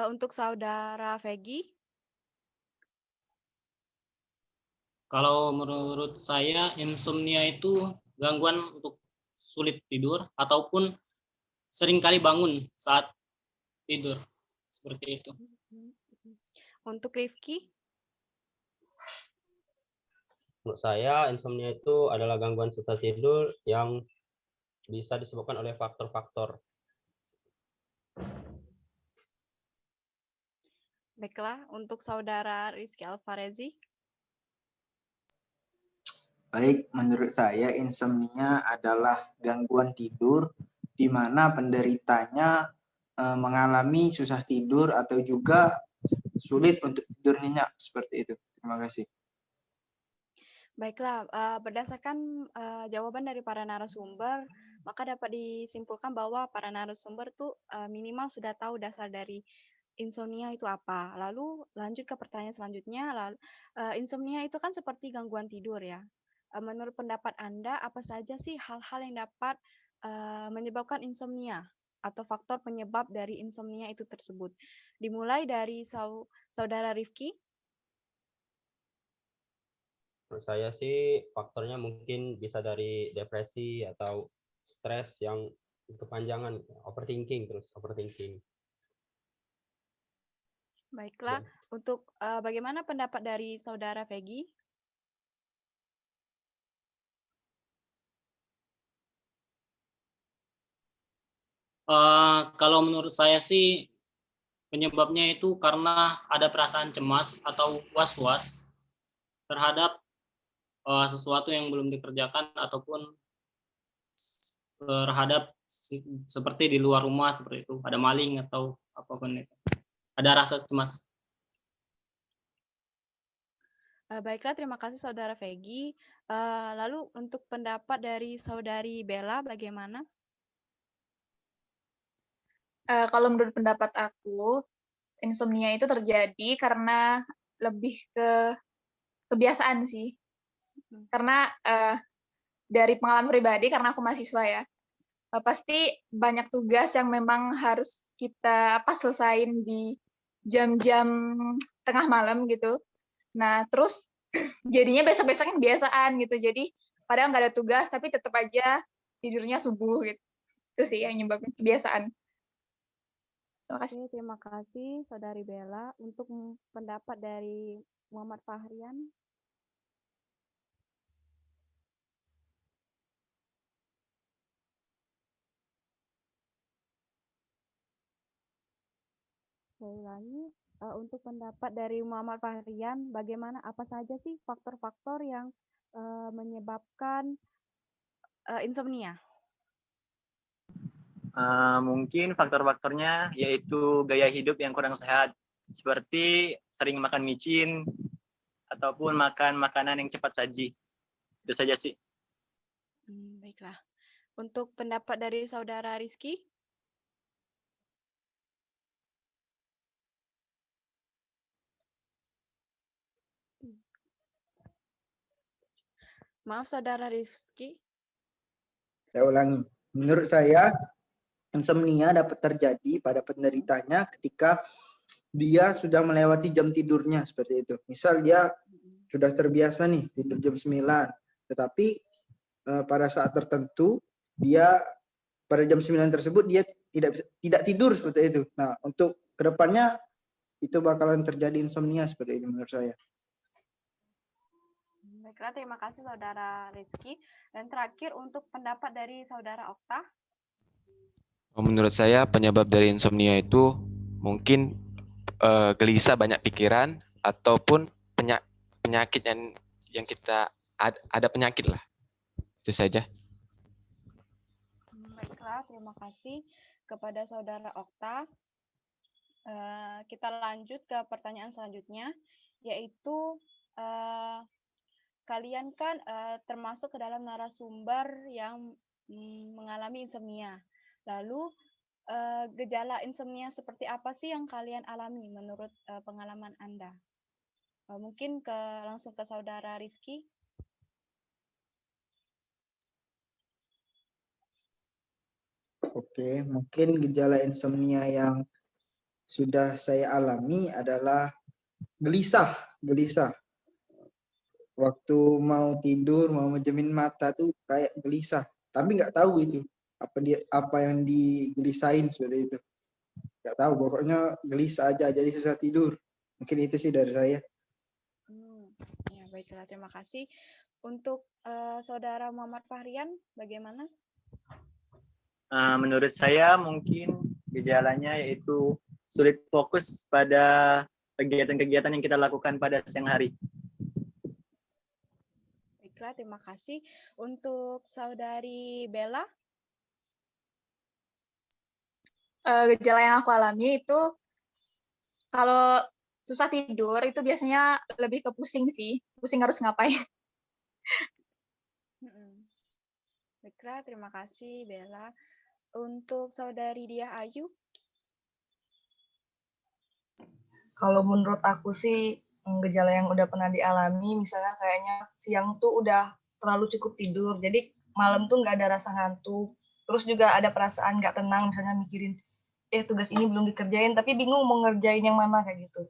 Untuk saudara Vegi. Kalau menurut saya insomnia itu gangguan untuk sulit tidur ataupun seringkali bangun saat tidur. Seperti itu. Untuk Rifki. Menurut saya insomnia itu adalah gangguan susah tidur yang bisa disebabkan oleh faktor-faktor. Baiklah, untuk saudara Rizky Alfarezi. Baik, menurut saya insomnia adalah gangguan tidur di mana penderitanya mengalami susah tidur atau juga sulit untuk tidur nyenyak seperti itu. Terima kasih. Baiklah, berdasarkan jawaban dari para narasumber, maka dapat disimpulkan bahwa para narasumber tuh minimal sudah tahu dasar dari insomnia itu apa. Lalu lanjut ke pertanyaan selanjutnya. Insomnia itu kan seperti gangguan tidur ya. Menurut pendapat Anda, apa saja sih hal-hal yang dapat menyebabkan insomnia atau faktor penyebab dari insomnia itu tersebut? Dimulai dari saudara Rifki. Menurut saya sih faktornya mungkin bisa dari depresi atau stres yang kepanjangan, overthinking. Baiklah, untuk bagaimana pendapat dari saudara Vegi? Kalau menurut saya sih penyebabnya itu karena ada perasaan cemas atau was-was terhadap sesuatu yang belum dikerjakan ataupun terhadap seperti di luar rumah seperti itu, ada maling atau apapun itu. Ada rasa cemas. Baiklah, terima kasih saudara Vegi. Lalu untuk pendapat dari saudari Bella bagaimana? Kalau menurut pendapat aku, insomnia itu terjadi karena lebih ke kebiasaan sih. Karena dari pengalaman pribadi, karena aku mahasiswa ya, pasti banyak tugas yang memang harus kita selesain di jam-jam tengah malam gitu. Nah, terus jadinya besok-besoknya kebiasaan gitu. Jadi padahal nggak ada tugas, tapi tetap aja tidurnya subuh gitu. Itu sih yang nyebabin kebiasaan. Terima kasih. Oke, terima kasih saudari Bella. Untuk pendapat dari Muhammad Fahrian. Sekali lagi, untuk pendapat dari Muhammad Fahrian, bagaimana apa saja sih faktor-faktor yang menyebabkan insomnia? Mungkin faktor-faktornya yaitu gaya hidup yang kurang sehat, seperti sering makan micin ataupun makan makanan yang cepat saji. Itu saja sih. Baiklah. Untuk pendapat dari saudara Rizky? Maaf, Saudara Rifki. Saya ulangi. Menurut saya, insomnia dapat terjadi pada penderitanya ketika dia sudah melewati jam tidurnya seperti itu. Misal dia sudah terbiasa nih tidur jam 9, tetapi pada saat tertentu dia pada jam 9 tersebut dia tidak tidur seperti itu. Nah, untuk kedepannya itu bakalan terjadi insomnia seperti itu menurut saya. Baiklah, terima kasih Saudara Rizky. Dan terakhir untuk pendapat dari Saudara Okta. Menurut saya penyebab dari insomnia itu mungkin gelisah, banyak pikiran, ataupun penyakit yang kita ada penyakit lah. Itu saja. Baiklah, terima kasih kepada Saudara Okta. Kita lanjut ke pertanyaan selanjutnya, yaitu kalian kan termasuk ke dalam narasumber yang mengalami insomnia. Lalu gejala insomnia seperti apa sih yang kalian alami menurut pengalaman Anda? Mungkin langsung ke Saudara Rizky. Oke, mungkin gejala insomnia yang sudah saya alami adalah gelisah. Waktu mau tidur, mau menjamin mata tuh kayak gelisah. Tapi nggak tahu itu apa yang digelisahin seperti itu. Nggak tahu, pokoknya gelisah aja, jadi susah tidur. Mungkin itu sih dari saya. Ya, baiklah, terima kasih. Untuk Saudara Muhammad Fahrian, bagaimana? Menurut saya mungkin gejalanya yaitu sulit fokus pada kegiatan-kegiatan yang kita lakukan pada siang hari. Baiklah, terima kasih. Untuk Saudari Bella? Gejala yang aku alami itu kalau susah tidur itu biasanya lebih ke pusing sih. Pusing harus ngapain. Baiklah, terima kasih Bella. Untuk Saudari Dia Ayu? Kalau menurut aku sih gejala yang udah pernah dialami, misalnya kayaknya siang tuh udah terlalu cukup tidur, jadi malam tuh nggak ada rasa ngantuk. Terus juga ada perasaan nggak tenang, misalnya mikirin, tugas ini belum dikerjain, tapi bingung mau ngerjain yang mana kayak gitu.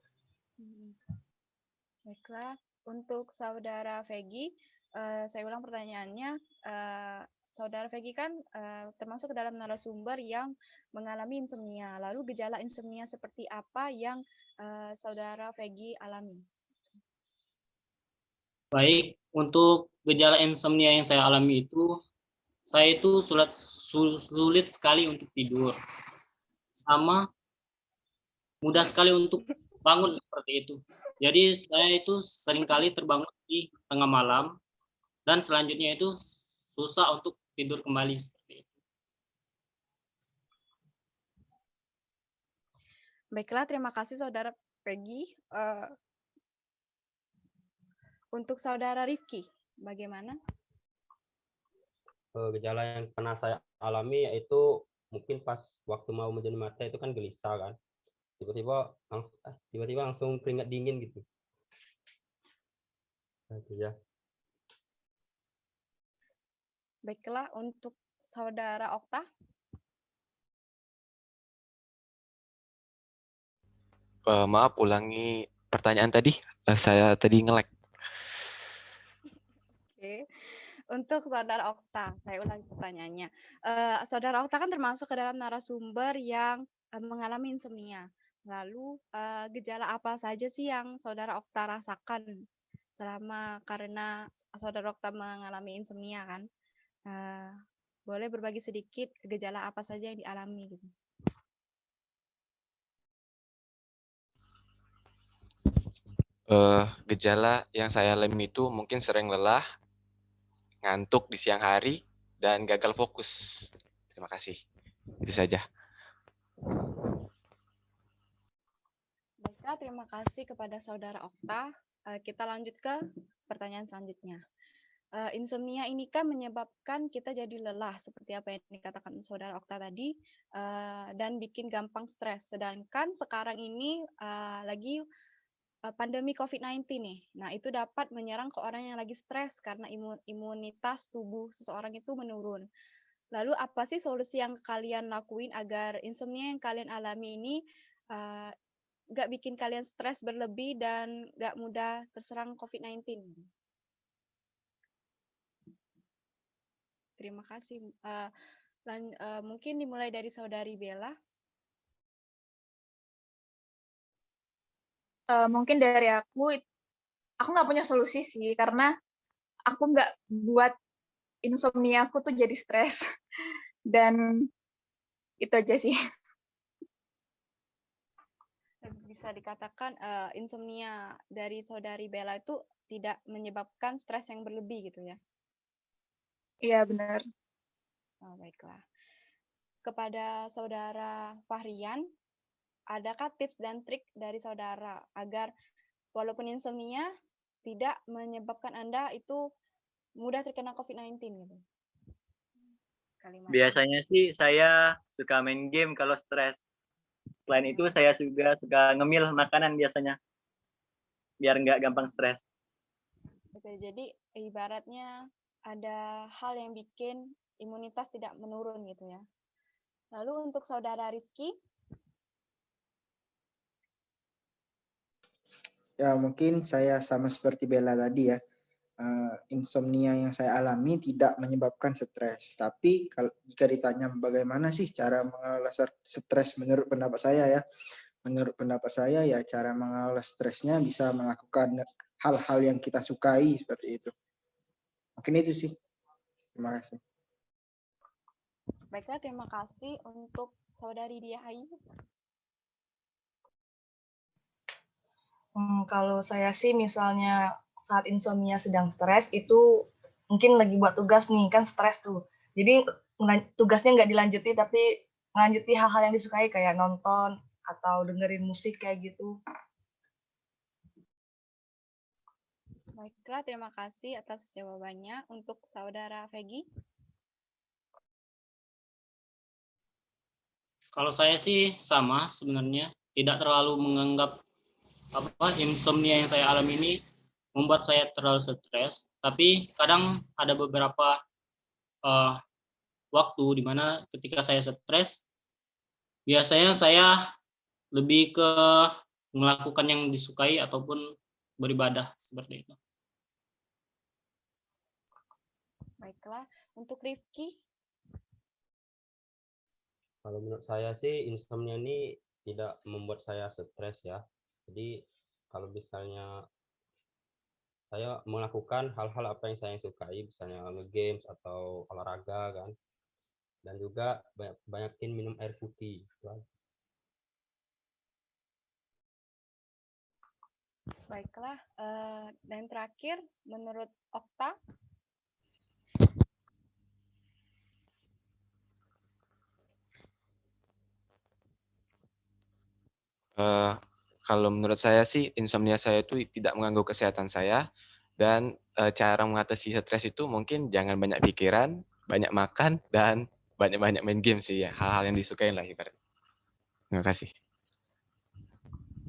Baiklah, untuk Saudara Vegi, saya ulang pertanyaannya. Saudara Vegi kan termasuk ke dalam narasumber yang mengalami insomnia. Lalu gejala insomnia seperti apa yang Saudara Vegi alami? Baik, untuk gejala insomnia yang saya alami itu, saya itu sulit sekali untuk tidur. Sama mudah sekali untuk bangun seperti itu. Jadi saya itu seringkali terbangun di tengah malam, dan selanjutnya itu susah untuk tidur kembali seperti itu. Baiklah, terima kasih Saudara Peggy. Untuk Saudara Rifki, bagaimana? Gejala yang pernah saya alami yaitu mungkin pas waktu mau menjadi mata itu kan gelisah kan. Tiba-tiba langsung keringat dingin gitu. Itu ya. Baiklah, untuk Saudara Okta. Maaf, ulangi pertanyaan tadi. Saya tadi nge-lag. Oke. Untuk Saudara Okta, saya ulangi pertanyaannya. Saudara Okta kan termasuk ke dalam narasumber yang mengalami insomnia. Lalu gejala apa saja sih yang Saudara Okta rasakan karena Saudara Okta mengalami insomnia kan? Boleh berbagi sedikit gejala apa saja yang dialami gitu? Gejala yang saya alami itu mungkin sering lelah, ngantuk di siang hari, dan gagal fokus. Terima kasih. Itu saja. Baiklah, terima kasih kepada Saudara Okta. Kita lanjut ke pertanyaan selanjutnya. Insomnia ini kan menyebabkan kita jadi lelah, seperti apa yang dikatakan Saudara Okta tadi, dan bikin gampang stres. Sedangkan sekarang ini lagi pandemi COVID-19 nih. Nah, itu dapat menyerang ke orang yang lagi stres karena imunitas tubuh seseorang itu menurun. Lalu apa sih solusi yang kalian lakuin agar insomnia yang kalian alami ini nggak bikin kalian stres berlebih dan nggak mudah terserang COVID-19? Terima kasih. Mungkin dimulai dari Saudari Bella. Mungkin dari aku nggak punya solusi sih, karena aku nggak buat insomnia aku tuh jadi stres. Dan itu aja sih. Bisa dikatakan insomnia dari Saudari Bella itu tidak menyebabkan stres yang berlebih gitu ya? Iya, benar. Oh, baiklah. Kepada Saudara Fahrian, adakah tips dan trik dari saudara agar walaupun insomnia tidak menyebabkan Anda itu mudah terkena COVID-19 gitu? Biasanya sih saya suka main game kalau stres. Selain itu saya juga suka ngemil makanan biasanya, biar nggak gampang stres. Oke, jadi ibaratnya ada hal yang bikin imunitas tidak menurun gitu ya. Lalu untuk Saudara Rizky? Ya, mungkin saya sama seperti Bella tadi ya. Insomnia yang saya alami tidak menyebabkan stres. Tapi kalau jika ditanya bagaimana sih cara mengelola stres menurut pendapat saya ya. Menurut pendapat saya ya cara mengelola stresnya bisa melakukan hal-hal yang kita sukai seperti itu. Mungkin itu sih. Terima kasih. Baiklah, terima kasih untuk Saudari Dia Ayu. Kalau saya sih misalnya saat insomnia sedang stres itu mungkin lagi buat tugas nih, kan stres tuh. Jadi tugasnya nggak dilanjuti tapi melanjuti hal-hal yang disukai kayak nonton atau dengerin musik kayak gitu. Baiklah, terima kasih atas jawabannya. Untuk Saudara Vegi. Kalau saya sih sama sebenarnya, tidak terlalu menganggap insomnia yang saya alami ini membuat saya terlalu stres, tapi kadang ada beberapa waktu di mana ketika saya stres, biasanya saya lebih ke melakukan yang disukai ataupun beribadah seperti itu. Baiklah, untuk Rifki. Kalau menurut saya sih insomnia ini tidak membuat saya stres ya. Jadi kalau misalnya saya melakukan hal-hal apa yang saya sukai, misalnya nge-games atau olahraga kan, dan juga banyakin minum air putih. Baiklah, dan terakhir menurut Okta. Kalau menurut saya sih insomnia saya itu tidak mengganggu kesehatan saya, dan cara mengatasi stres itu mungkin jangan banyak pikiran, banyak makan, dan banyak-banyak main game sih ya, hal-hal yang disukain lah ibarat. Terima kasih.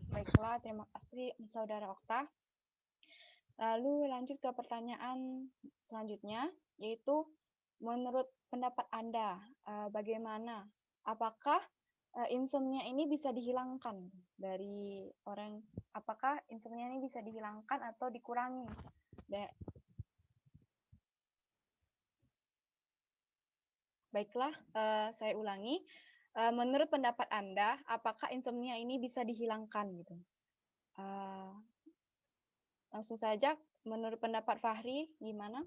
Baiklah, terima kasih Saudara Okta. Lalu lanjut ke pertanyaan selanjutnya, yaitu menurut pendapat Anda, bagaimana? Apakah insomnia ini bisa dihilangkan dari orang? Apakah insomnia ini bisa dihilangkan atau dikurangi? Baiklah, saya ulangi. Menurut pendapat Anda, apakah insomnia ini bisa dihilangkan gitu? Langsung saja, menurut pendapat Fahri, gimana?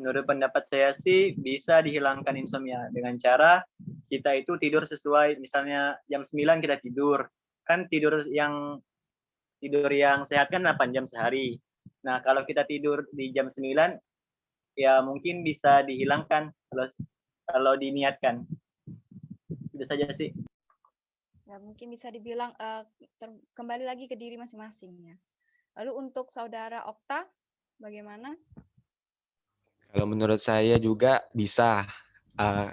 Menurut pendapat saya sih bisa dihilangkan insomnia dengan cara kita itu tidur sesuai, misalnya jam 9 kita tidur. Kan tidur yang sehat kan 8 jam sehari. Nah, kalau kita tidur di jam 9 ya mungkin bisa dihilangkan kalau diniatkan. Itu saja sih. Ya, mungkin bisa dibilang kembali lagi ke diri masing-masing ya. Lalu untuk Saudara Okta, bagaimana? Kalau menurut saya juga bisa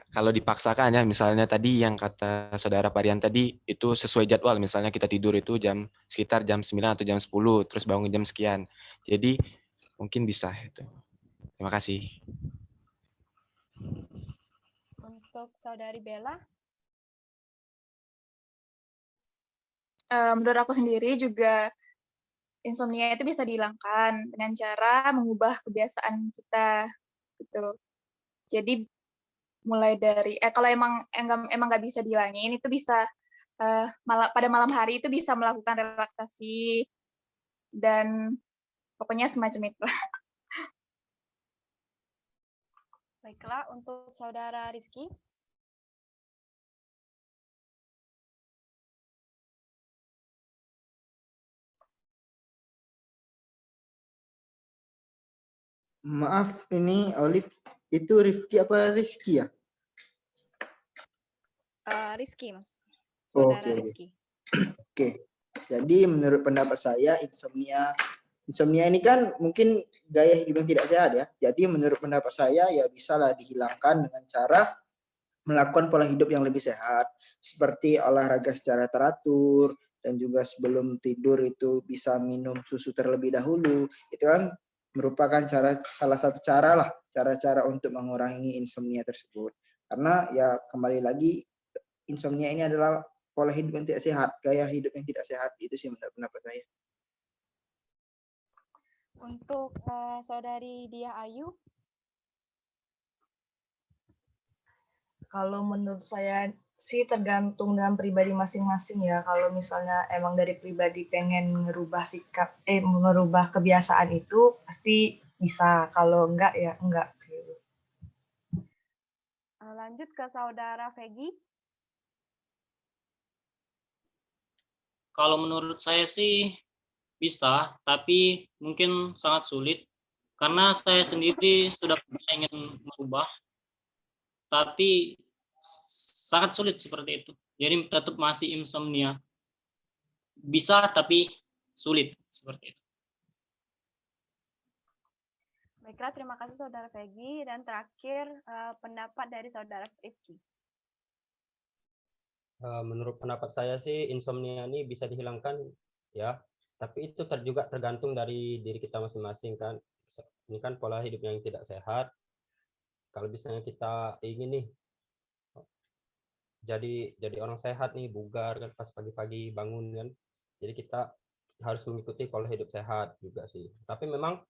kalau dipaksakan ya, misalnya tadi yang kata saudara Parian tadi, itu sesuai jadwal, misalnya kita tidur itu sekitar jam 9 atau jam 10, terus bangun jam sekian. Jadi mungkin bisa itu. Terima kasih. Untuk saudari Bella, Menurut aku sendiri juga insomnia itu bisa dihilangkan dengan cara mengubah kebiasaan kita gitu. Jadi mulai dari kalau emang nggak bisa dihilangin, itu bisa pada malam hari itu bisa melakukan relaksasi dan pokoknya semacam itu. baiklah untuk saudara Rizky. Maaf, ini Olive itu Rifki apa Rizky ya? Rizky, Mas. Oh, Saudara oke. Rizky. Oke. Jadi menurut pendapat saya insomnia ini kan mungkin gaya hidup yang tidak sehat ya. Jadi menurut pendapat saya ya bisalah dihilangkan dengan cara melakukan pola hidup yang lebih sehat, seperti olahraga secara teratur, dan juga sebelum tidur itu bisa minum susu terlebih dahulu. Itu kan merupakan salah satu cara untuk mengurangi insomnia tersebut. Karena ya kembali lagi insomnia ini adalah pola hidup yang tidak sehat, gaya hidup yang tidak sehat. Itu sih menurut pendapat saya. Untuk saudari Dia Ayu. Kalau menurut saya sih tergantung dengan pribadi masing-masing ya. Kalau misalnya emang dari pribadi pengen merubah kebiasaan itu pasti bisa. Kalau enggak ya enggak. Lanjut ke saudara Vegi. Kalau menurut saya sih bisa, tapi mungkin sangat sulit karena saya sendiri sudah ingin merubah, tapi sangat sulit seperti itu. Jadi tetap masih insomnia. Bisa tapi sulit seperti itu. Baiklah, terima kasih saudara Vegi. Dan terakhir pendapat dari saudara Rizky. Menurut pendapat saya sih insomnia ini bisa dihilangkan ya, tapi itu juga tergantung dari diri kita masing-masing kan. Ini kan pola hidup yang tidak sehat. Kalau misalnya kita ingin nih jadi orang sehat nih, bugar kan pas pagi-pagi bangun kan, jadi kita harus mengikuti pola hidup sehat juga sih. Tapi memang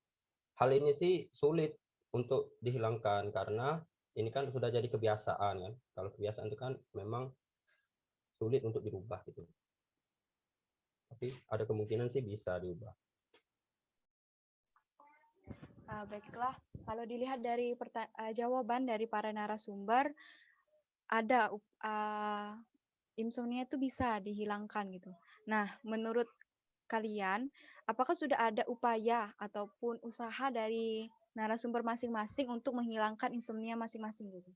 hal ini sih sulit untuk dihilangkan karena ini kan sudah jadi kebiasaan kan. Kalau kebiasaan itu kan memang sulit untuk dirubah gitu. Tapi ada kemungkinan sih bisa diubah. Baiklah, kalau dilihat dari jawaban dari para narasumber, ada insomnia itu bisa dihilangkan gitu. Nah, menurut kalian, apakah sudah ada upaya ataupun usaha dari narasumber masing-masing untuk menghilangkan insomnia masing-masing gitu?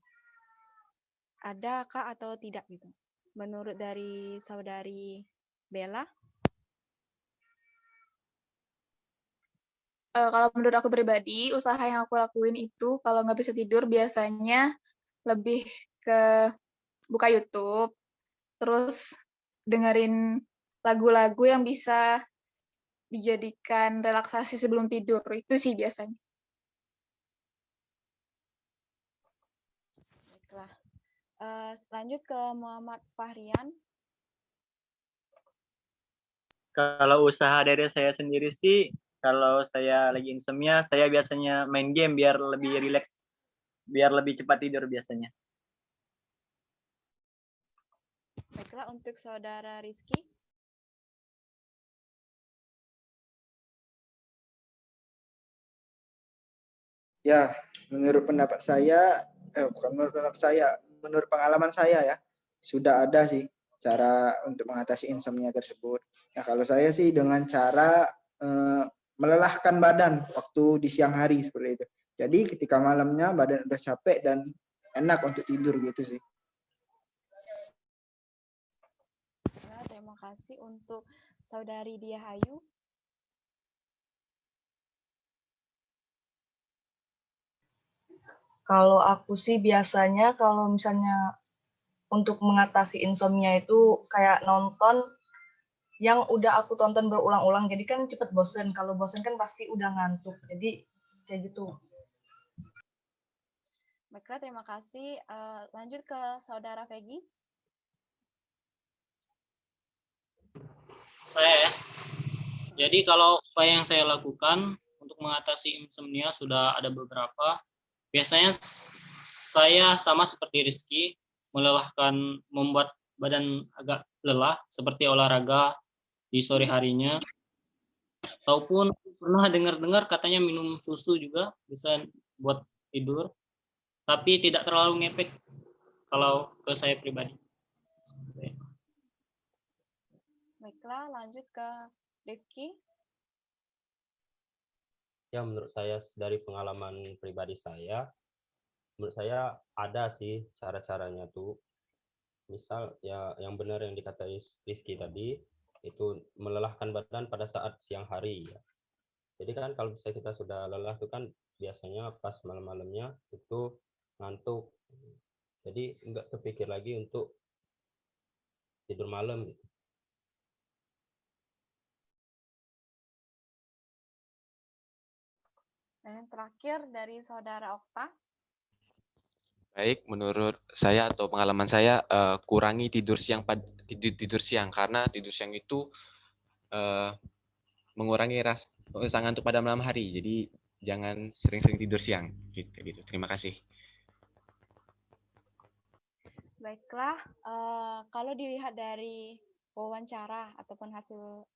Adakah atau tidak gitu? Menurut dari saudari Bella? Kalau menurut aku pribadi, usaha yang aku lakuin itu kalau nggak bisa tidur biasanya lebih ke buka YouTube, terus dengerin lagu-lagu yang bisa dijadikan relaksasi sebelum tidur. Itu sih biasanya. Baiklah. Lanjut ke Muhammad Fahrian. Kalau usaha dari saya sendiri sih, kalau saya lagi insomnia, saya biasanya main game biar lebih rileks, biar lebih cepat tidur biasanya. Baiklah, untuk saudara Rizky. Ya, menurut pendapat saya, menurut pengalaman saya ya, sudah ada sih cara untuk mengatasi insomnia tersebut. Nah, kalau saya sih dengan cara melelahkan badan waktu di siang hari seperti itu. Jadi ketika malamnya badan udah capek dan enak untuk tidur gitu sih. Ya, terima kasih untuk saudari Dia Ayu. Kalau aku sih biasanya kalau misalnya untuk mengatasi insomnia itu kayak nonton yang udah aku tonton berulang-ulang. Jadi kan cepet bosen. Kalau bosen kan pasti udah ngantuk. Jadi kayak gitu. Baiklah, terima kasih. Lanjut ke Saudara Vegi. Saya ya. Jadi kalau apa yang saya lakukan untuk mengatasi insomnia sudah ada beberapa. Biasanya saya sama seperti Rizky, membuat badan agak lelah seperti olahraga di sore harinya. Ataupun pernah dengar-dengar katanya minum susu juga bisa buat tidur, tapi tidak terlalu ngefek kalau ke saya pribadi. Baiklah, lanjut ke Rifki. Ya, menurut saya dari pengalaman pribadi saya, menurut saya ada sih cara-caranya tuh. Misal ya yang benar yang dikatai Rizky tadi, itu melelahkan badan pada saat siang hari ya. Jadi kan kalau misalnya kita sudah lelah itu kan biasanya pas malam-malamnya itu ngantuk. Jadi nggak kepikir lagi untuk tidur malam gitu. Dan yang terakhir dari Saudara Okta. Baik, menurut saya atau pengalaman saya, kurangi tidur siang karena tidur siang itu mengurangi rasa ngantuk pada malam hari. Jadi jangan sering-sering tidur siang. Gitu. Terima kasih. Baiklah, kalau dilihat dari wawancara ataupun hasil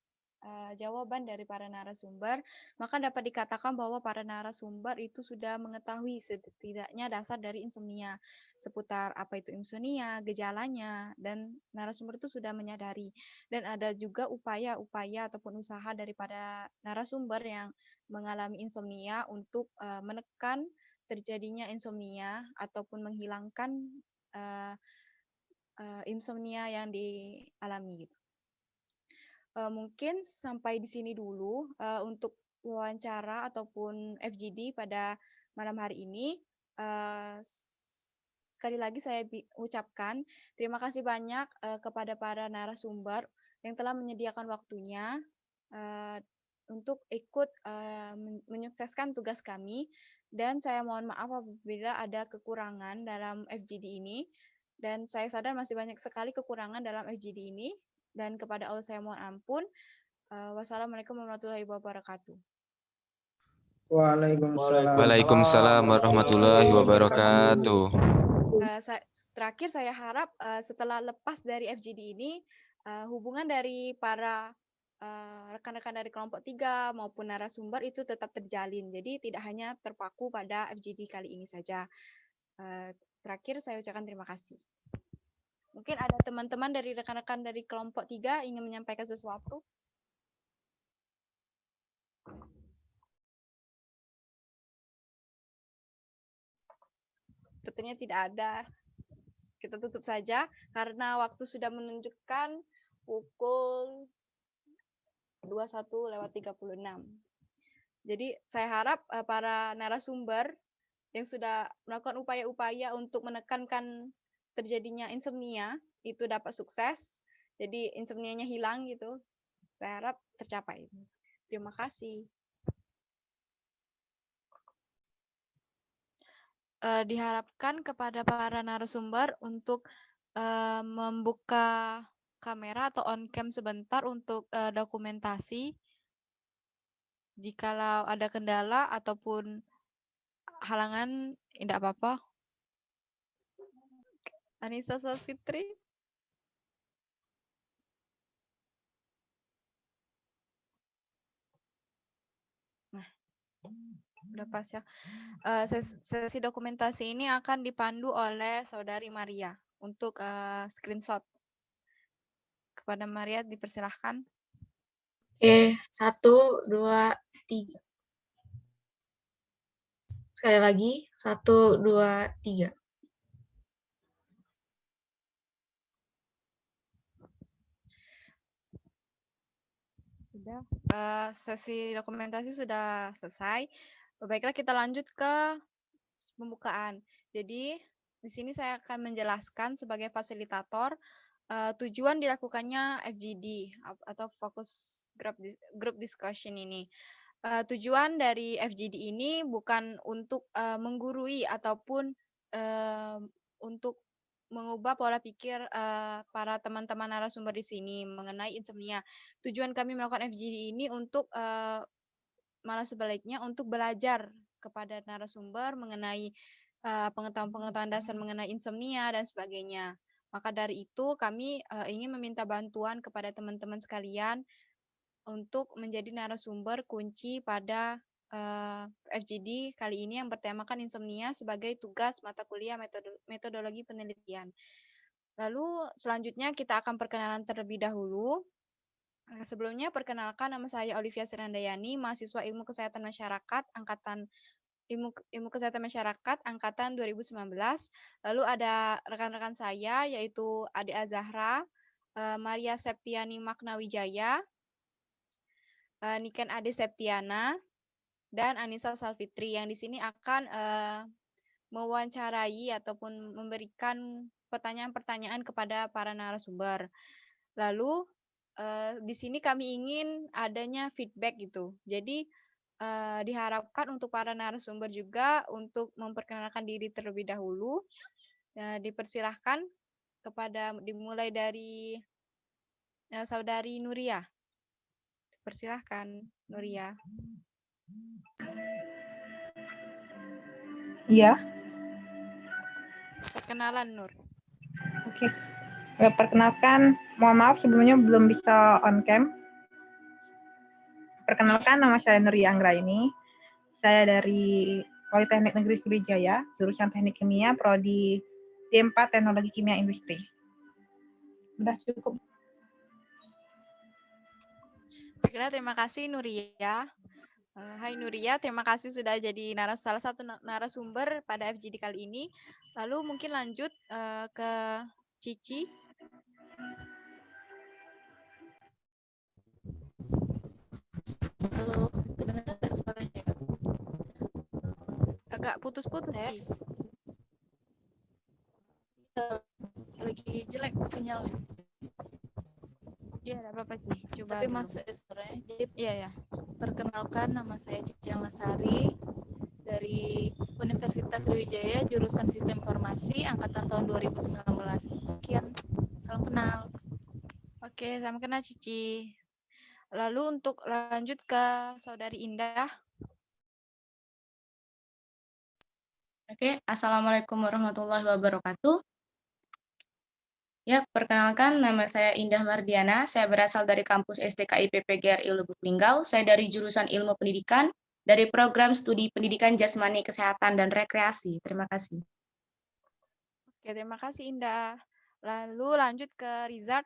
jawaban dari para narasumber, maka dapat dikatakan bahwa para narasumber itu sudah mengetahui setidaknya dasar dari insomnia, seputar apa itu insomnia, gejalanya, dan narasumber itu sudah menyadari. Dan ada juga upaya-upaya ataupun usaha daripada narasumber yang mengalami insomnia untuk menekan terjadinya insomnia ataupun menghilangkan insomnia yang dialami gitu. Mungkin sampai di sini dulu untuk wawancara ataupun FGD pada malam hari ini. Sekali lagi saya ucapkan terima kasih banyak kepada para narasumber yang telah menyediakan waktunya untuk ikut menyukseskan tugas kami. Dan saya mohon maaf apabila ada kekurangan dalam FGD ini. Dan saya sadar masih banyak sekali kekurangan dalam FGD ini. Dan kepada Allah saya mohon ampun. Wassalamualaikum warahmatullahi wabarakatuh. Waalaikumsalam warahmatullahi wabarakatuh. Terakhir saya harap setelah lepas dari FGD ini, hubungan dari para rekan-rekan dari kelompok 3 maupun narasumber itu tetap terjalin. Jadi tidak hanya terpaku pada FGD kali ini saja. Terakhir saya ucapkan terima kasih. Mungkin ada teman-teman dari rekan-rekan dari kelompok 3 ingin menyampaikan sesuatu. Sepertinya tidak ada. Kita tutup saja karena waktu sudah menunjukkan pukul 21:36. Jadi saya harap para narasumber yang sudah melakukan upaya-upaya untuk menekankan terjadinya insomnia itu dapat sukses. Jadi insomnianya hilang gitu. Saya harap tercapai. Terima kasih. Diharapkan kepada para narasumber untuk membuka kamera atau on cam sebentar untuk dokumentasi. Jikalau ada kendala ataupun halangan, tidak apa-apa. Anissa Safitri. Nah, udah pas ya. Sesi dokumentasi ini akan dipandu oleh Saudari Maria untuk screenshot. Kepada Maria dipersilahkan. Oke, 1, 2, 3. Sekali lagi, 1, 2, 3. Sudah, sesi dokumentasi sudah selesai. Baiklah, kita lanjut ke pembukaan. Jadi di sini saya akan menjelaskan sebagai fasilitator tujuan dilakukannya FGD atau Focus Group Discussion ini. Tujuan dari FGD ini bukan untuk menggurui ataupun untuk mengubah pola pikir para teman-teman narasumber di sini mengenai insomnia. Tujuan kami melakukan FGD ini untuk malah sebaliknya untuk belajar kepada narasumber mengenai pengetahuan-pengetahuan dasar mengenai insomnia dan sebagainya. Maka dari itu kami ingin meminta bantuan kepada teman-teman sekalian untuk menjadi narasumber kunci pada FGD kali ini yang bertemakan insomnia sebagai tugas mata kuliah metodologi penelitian. Lalu selanjutnya kita akan perkenalan terlebih dahulu. Sebelumnya perkenalkan, nama saya Olivia Sirandayani, mahasiswa Ilmu Kesehatan Masyarakat angkatan Ilmu Kesehatan Masyarakat angkatan 2019. Lalu ada rekan-rekan saya yaitu Ade Azahra, Maria Septiani Maknawijaya, Niken Ade Septiana, dan Anissa Salfitri yang di sini akan mewawancarai ataupun memberikan pertanyaan-pertanyaan kepada para narasumber. Lalu di sini kami ingin adanya feedback gitu. Jadi diharapkan untuk para narasumber juga untuk memperkenalkan diri terlebih dahulu. Dipersilahkan dimulai dari Saudari Nuria. Persilahkan Nuria. Iya. Perkenalan Nur. Oke. Perkenalkan, mohon maaf sebelumnya belum bisa on cam. Perkenalkan, nama saya Nuria Anggraini. Saya dari Politeknik Negeri Sriwijaya, jurusan Teknik Kimia, prodi D4 Teknologi Kimia Industri. Udah cukup. Terima kasih Nuria. Hai Nuria, terima kasih sudah jadi salah satu narasumber pada FGD kali ini. Lalu mungkin lanjut ke Cici. Halo, kedengaran nggak suaranya? Agak putus-putus. Lagi jelek sinyalnya. Iya, tidak apa-apa sih. Coba Tapi dulu. masuk ya suaranya. Jadi, iya. Perkenalkan, nama saya Cici Lasari dari Universitas Sriwijaya, jurusan Sistem Informasi, angkatan tahun 2019. Sekian, salam kenal. Oke, salam kenal Cici. Lalu untuk lanjut ke Saudari Indah. Oke, Assalamualaikum warahmatullahi wabarakatuh. Ya, perkenalkan nama saya Indah Mardiana, saya berasal dari kampus SDKIP PGRI Lubuk Linggau, saya dari jurusan Ilmu Pendidikan, dari program studi Pendidikan Jasmani, Kesehatan, dan Rekreasi. Terima kasih. Oke, terima kasih Indah. Lalu lanjut ke Rizard.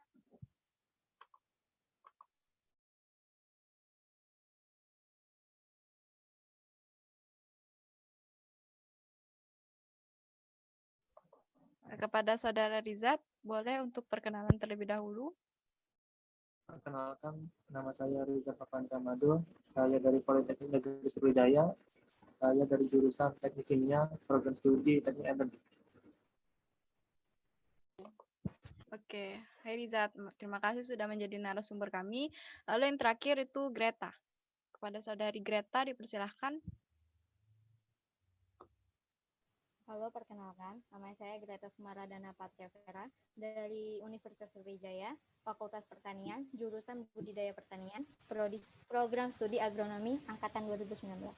Kepada Saudara Rizard, boleh untuk perkenalan terlebih dahulu. Perkenalkan, nama saya Rizard Papantamado, saya dari Politeknik Negeri Sriwijaya, saya dari jurusan Teknik Kimia, program studi Teknik Energi. Oke, hai Rizard, terima kasih sudah menjadi narasumber kami. Lalu yang terakhir itu Greta. Kepada Saudari Greta, dipersilahkan. Halo, perkenalkan, nama saya Greta Sumaradana Patriavera dari Universitas Sriwijaya, Fakultas Pertanian, jurusan Budidaya Pertanian, program studi Agronomi, angkatan 2019.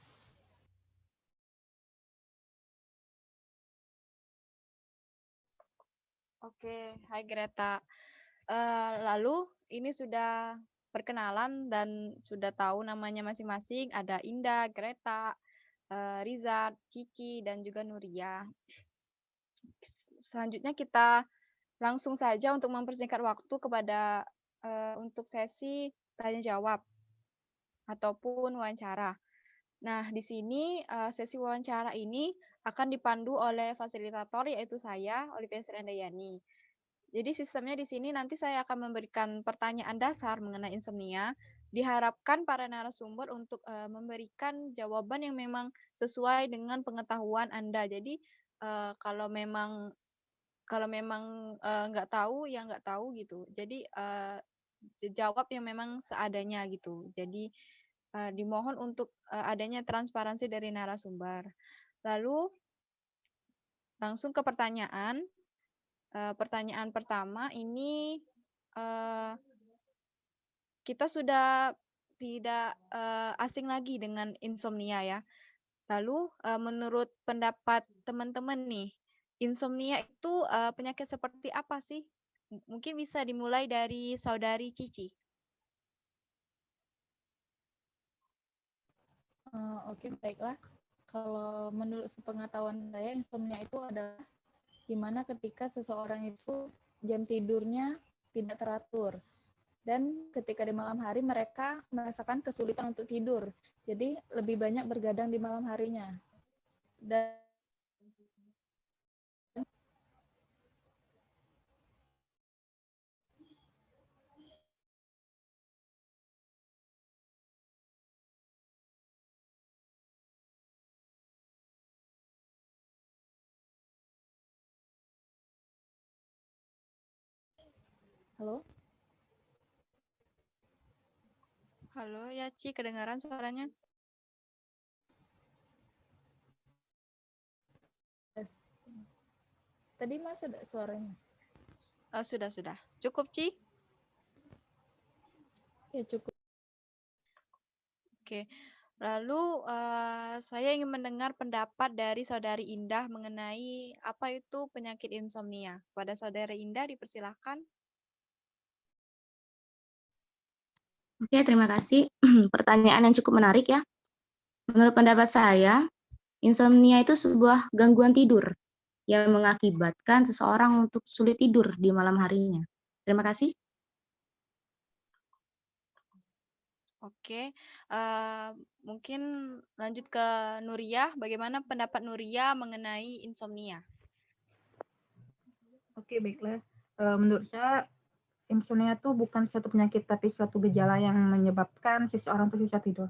Oke, hai Greta. Lalu ini sudah perkenalan dan sudah tahu namanya masing-masing. Ada Indah, Greta, Rizard, Cici, dan juga Nuria. Selanjutnya kita langsung saja untuk mempersingkat waktu kepada untuk sesi tanya jawab ataupun wawancara. Nah, di sini sesi wawancara ini akan dipandu oleh fasilitator yaitu saya, Olivia Sirandayani. Jadi sistemnya di sini nanti saya akan memberikan pertanyaan dasar mengenai insomnia. diharapkan para narasumber untuk memberikan jawaban yang memang sesuai dengan pengetahuan Anda. Jadi kalau memang nggak tahu ya nggak tahu gitu. Jadi jawab yang memang seadanya gitu. Jadi dimohon untuk adanya transparansi dari narasumber. Lalu langsung ke pertanyaan. Pertanyaan pertama ini kita sudah tidak asing lagi dengan insomnia ya. Lalu menurut pendapat teman-teman nih, insomnia itu penyakit seperti apa sih? Mungkin bisa dimulai dari Saudari Cici. Oke, baiklah. Kalau menurut sepengetahuan saya, insomnia itu adalah di mana ketika seseorang itu jam tidurnya tidak teratur. Dan ketika di malam hari mereka merasakan kesulitan untuk tidur. Jadi lebih banyak bergadang di malam harinya. Dan halo? Halo ya Ci, kedengaran suaranya? Tadi masuk ada suaranya? Sudah. Cukup Ci? Ya cukup. Oke. Lalu saya ingin mendengar pendapat dari Saudari Indah mengenai apa itu penyakit insomnia. Pada Saudari Indah dipersilahkan. Oke, terima kasih. Pertanyaan yang cukup menarik ya. Menurut pendapat saya, insomnia itu sebuah gangguan tidur yang mengakibatkan seseorang untuk sulit tidur di malam harinya. Terima kasih. Oke, mungkin lanjut ke Nuriyah. Bagaimana pendapat Nuriyah mengenai insomnia? Oke, baiklah. Menurut saya, insomnia itu bukan suatu penyakit, tapi suatu gejala yang menyebabkan seseorang itu susah tidur.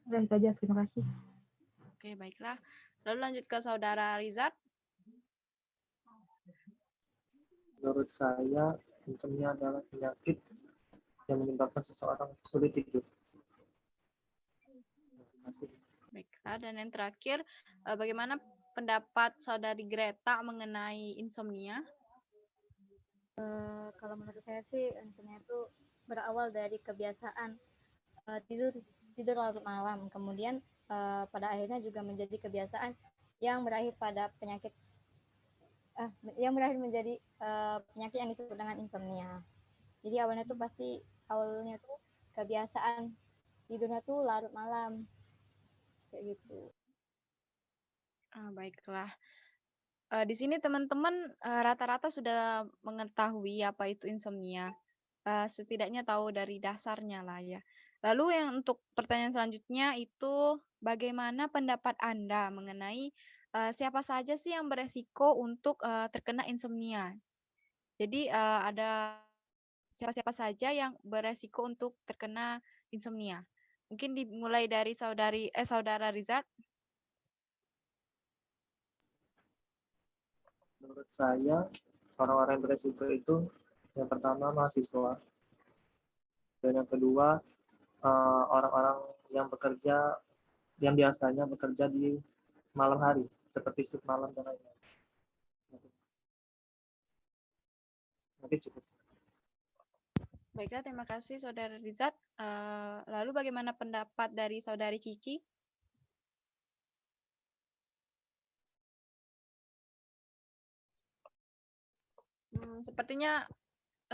Udah, itu aja. Terima kasih. Oke, baiklah. Lalu lanjut ke Saudara Rizat. Menurut saya, insomnia adalah penyakit yang menyebabkan seseorang sulit tidur. Terima kasih. Baiklah, dan yang terakhir, bagaimana pendapat Saudari Greta mengenai insomnia? Kalau menurut saya sih insomnia itu berawal dari kebiasaan tidur larut malam, kemudian pada akhirnya juga menjadi kebiasaan yang berakhir pada penyakit yang berakhir menjadi penyakit yang disebut dengan insomnia. Jadi awalnya tuh kebiasaan tidurnya tuh larut malam kayak gitu. Baiklah. Di sini teman-teman rata-rata sudah mengetahui apa itu insomnia. Setidaknya tahu dari dasarnya lah ya. Lalu yang untuk pertanyaan selanjutnya itu bagaimana pendapat Anda mengenai siapa saja sih yang beresiko untuk terkena insomnia? Jadi ada siapa-siapa saja yang beresiko untuk terkena insomnia? Mungkin dimulai dari Saudara Rizat. Menurut saya, orang-orang yang beresiko itu yang pertama mahasiswa, dan yang kedua orang-orang yang bekerja yang biasanya bekerja di malam hari seperti shift malam dan lain-lain. Nanti cukup. Baiklah, terima kasih Saudara Rizat. Lalu bagaimana pendapat dari Saudari Cici? Sepertinya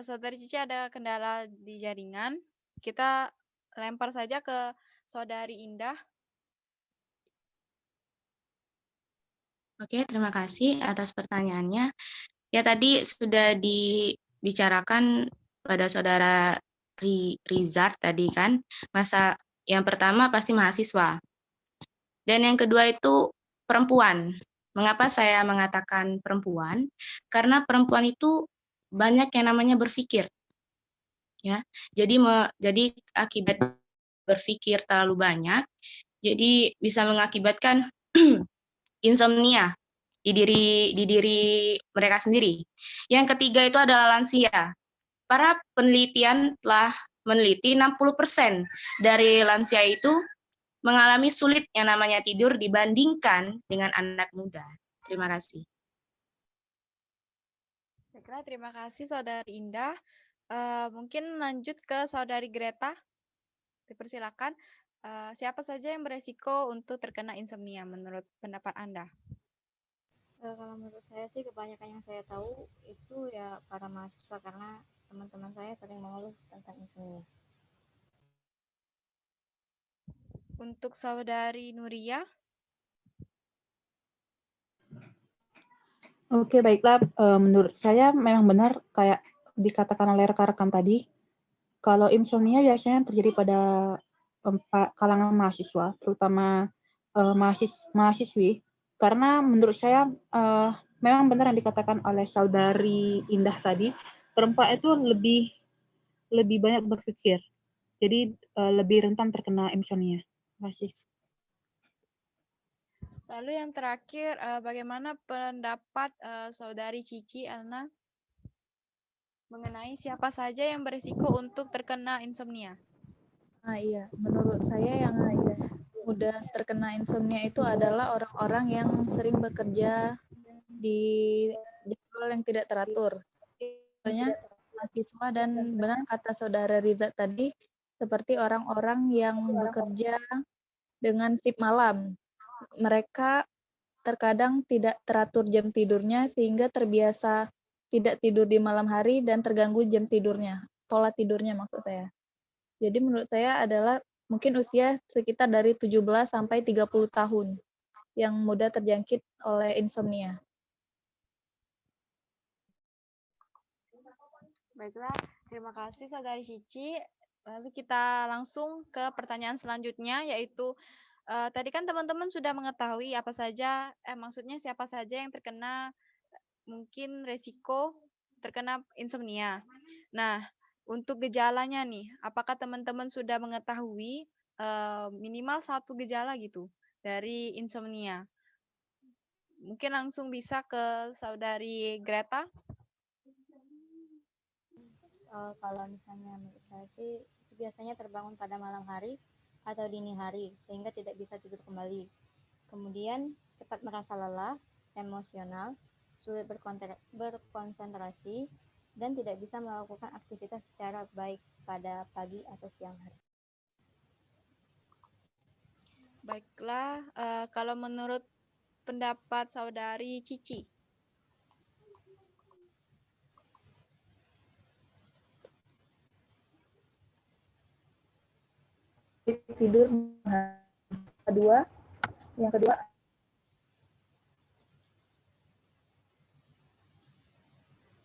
Saudari Cici ada kendala di jaringan. Kita lempar saja ke Saudari Indah. Oke, terima kasih atas pertanyaannya. Ya, tadi sudah dibicarakan pada Saudara Rizat tadi kan, masa yang pertama pasti mahasiswa. Dan yang kedua itu perempuan. Mengapa saya mengatakan perempuan? Karena perempuan itu banyak yang namanya berpikir. Ya. Jadi akibat berpikir terlalu banyak, jadi bisa mengakibatkan insomnia di diri mereka sendiri. Yang ketiga itu adalah lansia. Para penelitian telah meneliti 60% dari lansia itu mengalami sulit yang namanya tidur dibandingkan dengan anak muda. Terima kasih. Baiklah, terima kasih Saudari Indah. Mungkin lanjut ke Saudari Greta. Dipersilakan. Siapa saja yang beresiko untuk terkena insomnia menurut pendapat Anda? Kalau menurut saya sih kebanyakan yang saya tahu itu ya para mahasiswa, karena teman-teman saya sering mengeluh tentang insomnia. Untuk Saudari Nuria? Oke, baiklah. Menurut saya memang benar kayak dikatakan oleh rekan-rekan tadi, kalau insomnia biasanya terjadi pada kalangan mahasiswa, terutama mahasiswi, karena menurut saya memang benar yang dikatakan oleh Saudari Indah tadi, perempuan itu lebih banyak berpikir, jadi lebih rentan terkena insomnia. Terima kasih. Lalu yang terakhir, bagaimana pendapat Saudari Cici Elna mengenai siapa saja yang berisiko untuk terkena insomnia? Iya, menurut saya yang mudah terkena insomnia itu adalah orang-orang yang sering bekerja di jadwal yang tidak teratur. Contohnya mahasiswa, dan benar kata Saudara Riza tadi, seperti orang-orang yang bekerja dengan shift malam. Mereka terkadang tidak teratur jam tidurnya sehingga terbiasa tidak tidur di malam hari dan terganggu jam tidurnya, pola tidurnya maksud saya. Jadi menurut saya adalah mungkin usia sekitar dari 17 sampai 30 tahun yang mudah terjangkit oleh insomnia. Baiklah, terima kasih Saudari Cici. Lalu kita langsung ke pertanyaan selanjutnya, yaitu tadi kan teman-teman sudah mengetahui apa saja, maksudnya siapa saja yang terkena mungkin resiko terkena insomnia. Nah, untuk gejalanya nih, apakah teman-teman sudah mengetahui minimal satu gejala gitu dari insomnia? Mungkin langsung bisa ke Saudari Greta. Kalau misalnya menurut saya sih biasanya terbangun pada malam hari atau dini hari sehingga tidak bisa tidur kembali. Kemudian cepat merasa lelah, emosional, sulit berkonsentrasi, dan tidak bisa melakukan aktivitas secara baik pada pagi atau siang hari. Baiklah, kalau menurut pendapat Saudari Cici. Tidur yang kedua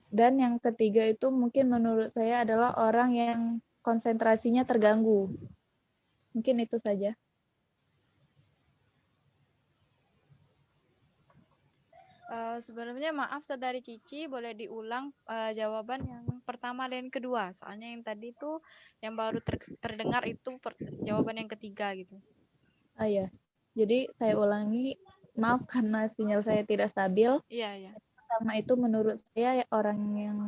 dan yang ketiga itu mungkin menurut saya adalah orang yang konsentrasinya terganggu. Mungkin itu saja. Sebenarnya maaf Saudari Cici, boleh diulang jawaban yang pertama dan kedua. Soalnya yang tadi tuh yang baru terdengar itu jawaban yang ketiga gitu. Iya. Jadi saya ulangi, maaf karena sinyal saya tidak stabil. Iya, iya. Pertama itu menurut saya orang yang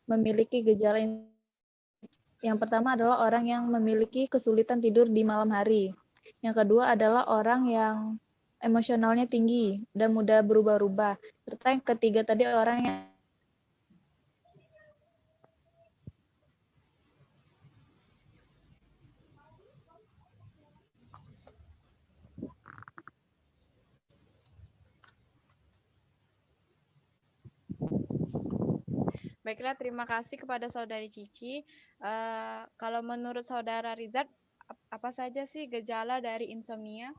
memiliki gejala yang pertama adalah orang yang memiliki kesulitan tidur di malam hari. Yang kedua adalah orang yang emosionalnya tinggi dan mudah berubah-ubah. Serta yang ketiga tadi orang yang Baiklah, terima kasih kepada Saudari Cici. Kalau menurut Saudara Rizat, apa saja sih gejala dari insomnia?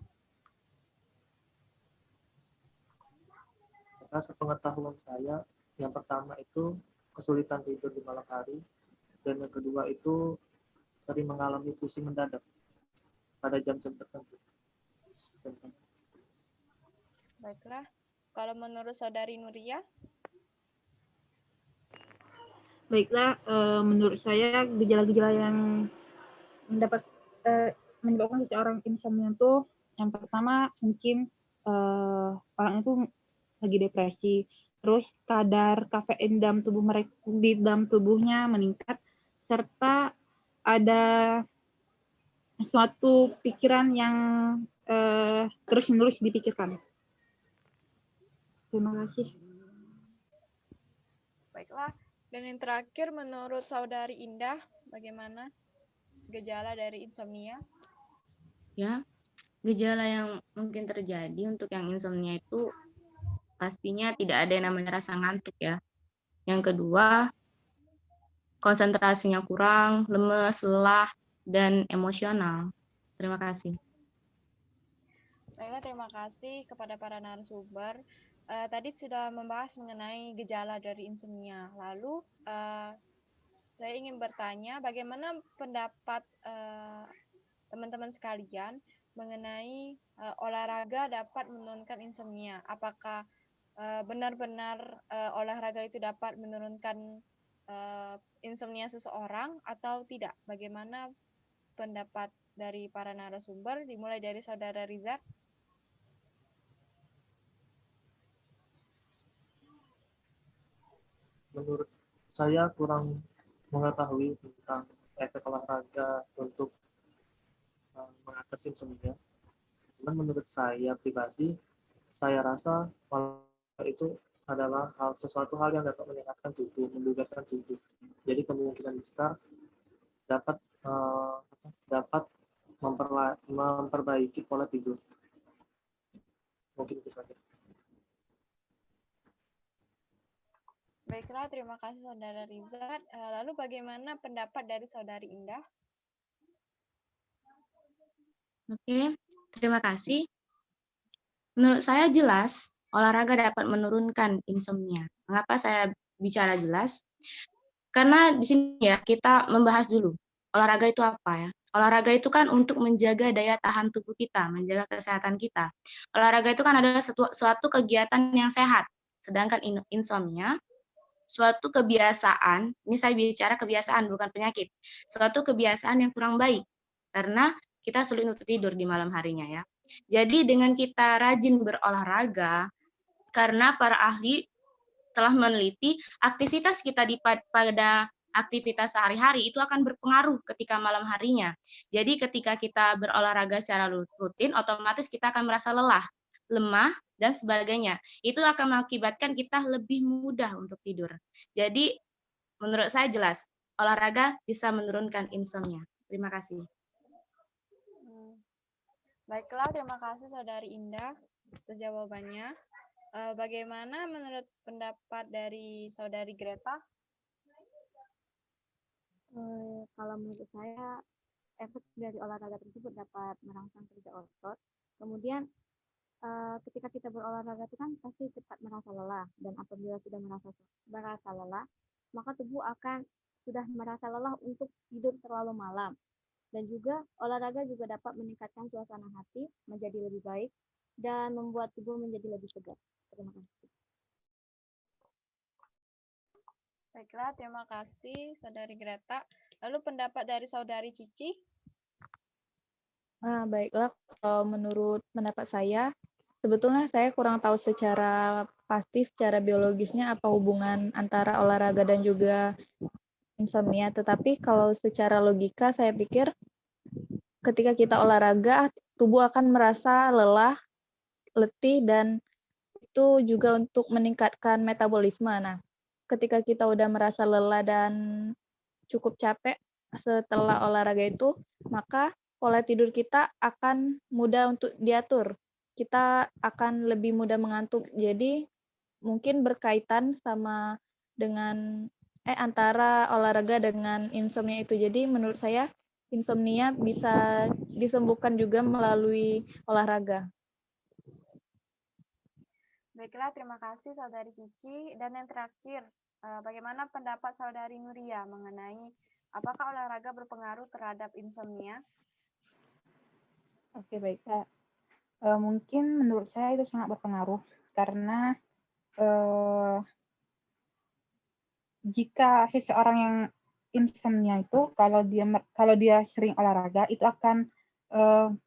Karena sepengetahuan saya, yang pertama itu kesulitan tidur di malam hari, dan yang kedua itu sering mengalami pusing mendadak pada jam-jam tertentu. Baiklah, kalau menurut Saudari Nuria? Baiklah, menurut saya gejala-gejala yang mendapat menyebabkan seseorang insomnia itu yang pertama mungkin orang itu lagi depresi, terus kadar kafein dalam tubuh mereka di dalam tubuhnya meningkat, serta ada suatu pikiran yang terus-menerus dipikirkan. Terima kasih. Baiklah, dan yang terakhir menurut Saudari Indah, bagaimana gejala dari insomnia? Ya, gejala yang mungkin terjadi untuk yang insomnia itu pastinya tidak ada yang namanya rasa ngantuk ya. Yang kedua, konsentrasinya kurang, lemes, lelah, dan emosional. Terima kasih. Baiklah, terima kasih kepada para narasumber. Tadi sudah membahas mengenai gejala dari insomnia. Lalu, saya ingin bertanya bagaimana pendapat teman-teman sekalian mengenai olahraga dapat menurunkan insomnia. Apakah benar-benar olahraga itu dapat menurunkan insomnia seseorang atau tidak? Bagaimana pendapat dari para narasumber, dimulai dari Saudara Rizal? Menurut saya kurang mengetahui tentang efek olahraga untuk mengatasi insomnia. Cuman menurut saya pribadi, saya rasa olahraga itu adalah sesuatu hal yang dapat menyehatkan tubuh, membugarkan tubuh. Jadi kemungkinan besar dapat memperbaiki pola tidur. Mungkin itu saja. Baiklah, terima kasih Saudara Rizal. Lalu bagaimana pendapat dari Saudari Indah? Oke, terima kasih. Menurut saya jelas, olahraga dapat menurunkan insomnia. Mengapa saya bicara jelas? Karena di sini ya, kita membahas dulu, olahraga itu apa ya? Olahraga itu kan untuk menjaga daya tahan tubuh kita, menjaga kesehatan kita. Olahraga itu kan adalah suatu kegiatan yang sehat. Sedangkan insomnia, suatu kebiasaan, ini saya bicara kebiasaan bukan penyakit, suatu kebiasaan yang kurang baik, karena kita sulit untuk tidur di malam harinya ya. Jadi dengan kita rajin berolahraga, karena para ahli telah meneliti aktivitas kita pada aktivitas sehari-hari itu akan berpengaruh ketika malam harinya. Jadi ketika kita berolahraga secara rutin, otomatis kita akan merasa lelah, lemah, dan sebagainya. Itu akan mengakibatkan kita lebih mudah untuk tidur. Jadi menurut saya jelas, olahraga bisa menurunkan insomnia. Terima kasih. Baiklah, terima kasih Saudari Indah atas jawabannya. Bagaimana menurut pendapat dari Saudari Greta? Kalau menurut saya, efek dari olahraga tersebut dapat merangsang kerja otot. Kemudian ketika kita berolahraga itu kan pasti cepat merasa lelah, dan apabila sudah merasa lelah, maka tubuh akan sudah merasa lelah untuk tidur terlalu malam. Dan juga olahraga juga dapat meningkatkan suasana hati menjadi lebih baik dan membuat tubuh menjadi lebih segar. Terima kasih. Baiklah, terima kasih Saudari Greta. Lalu pendapat dari Saudari Cici? Baiklah, kalau menurut pendapat saya, sebetulnya saya kurang tahu secara pasti, secara biologisnya apa hubungan antara olahraga dan juga insomnia. Tetapi kalau secara logika, saya pikir ketika kita olahraga, tubuh akan merasa lelah, letih, dan itu juga untuk meningkatkan metabolisme. Nah, ketika kita udah merasa lelah dan cukup capek setelah olahraga itu, maka pola tidur kita akan mudah untuk diatur. Kita akan lebih mudah mengantuk. Jadi mungkin berkaitan sama dengan antara olahraga dengan insomnia itu. Jadi menurut saya insomnia bisa disembuhkan juga melalui olahraga. Baiklah, terima kasih Saudari Cici. Dan yang terakhir, bagaimana pendapat Saudari Nuria mengenai apakah olahraga berpengaruh terhadap insomnia? Oke, baik Kak. Mungkin menurut saya itu sangat berpengaruh karena jika seseorang yang insomnia itu kalau dia sering olahraga itu akan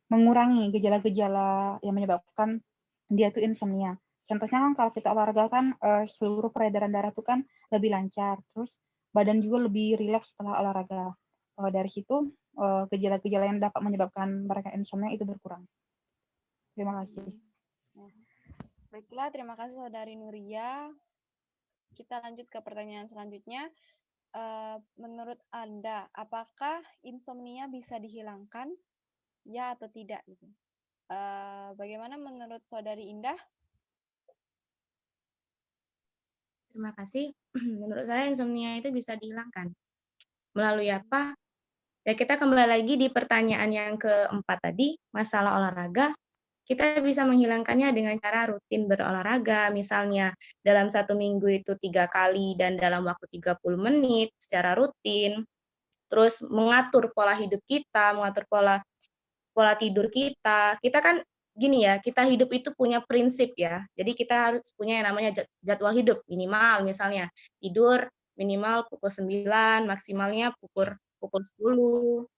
mengurangi gejala-gejala yang menyebabkan dia itu insomnia. Contohnya kan kalau kita olahraga kan seluruh peredaran darah itu kan lebih lancar, terus badan juga lebih rileks setelah olahraga. Dari situ gejala-gejala yang dapat menyebabkan mereka insomnia itu berkurang. Terima kasih. Baiklah, terima kasih Saudari Nuria. Kita lanjut ke pertanyaan selanjutnya. Menurut Anda, apakah insomnia bisa dihilangkan? Ya atau tidak? Gitu. Bagaimana menurut Saudari Indah? Terima kasih. Menurut saya insomnia itu bisa dihilangkan. Melalui apa? Ya kita kembali lagi di pertanyaan yang keempat tadi, masalah olahraga. Kita bisa menghilangkannya dengan cara rutin berolahraga, misalnya dalam 1 minggu itu 3 kali dan dalam waktu 30 menit secara rutin. Terus mengatur pola hidup kita, mengatur pola tidur kita. Kita kan gini ya, kita hidup itu punya prinsip ya. Jadi kita harus punya yang namanya jadwal hidup minimal, misalnya tidur minimal pukul 9, maksimalnya pukul 10.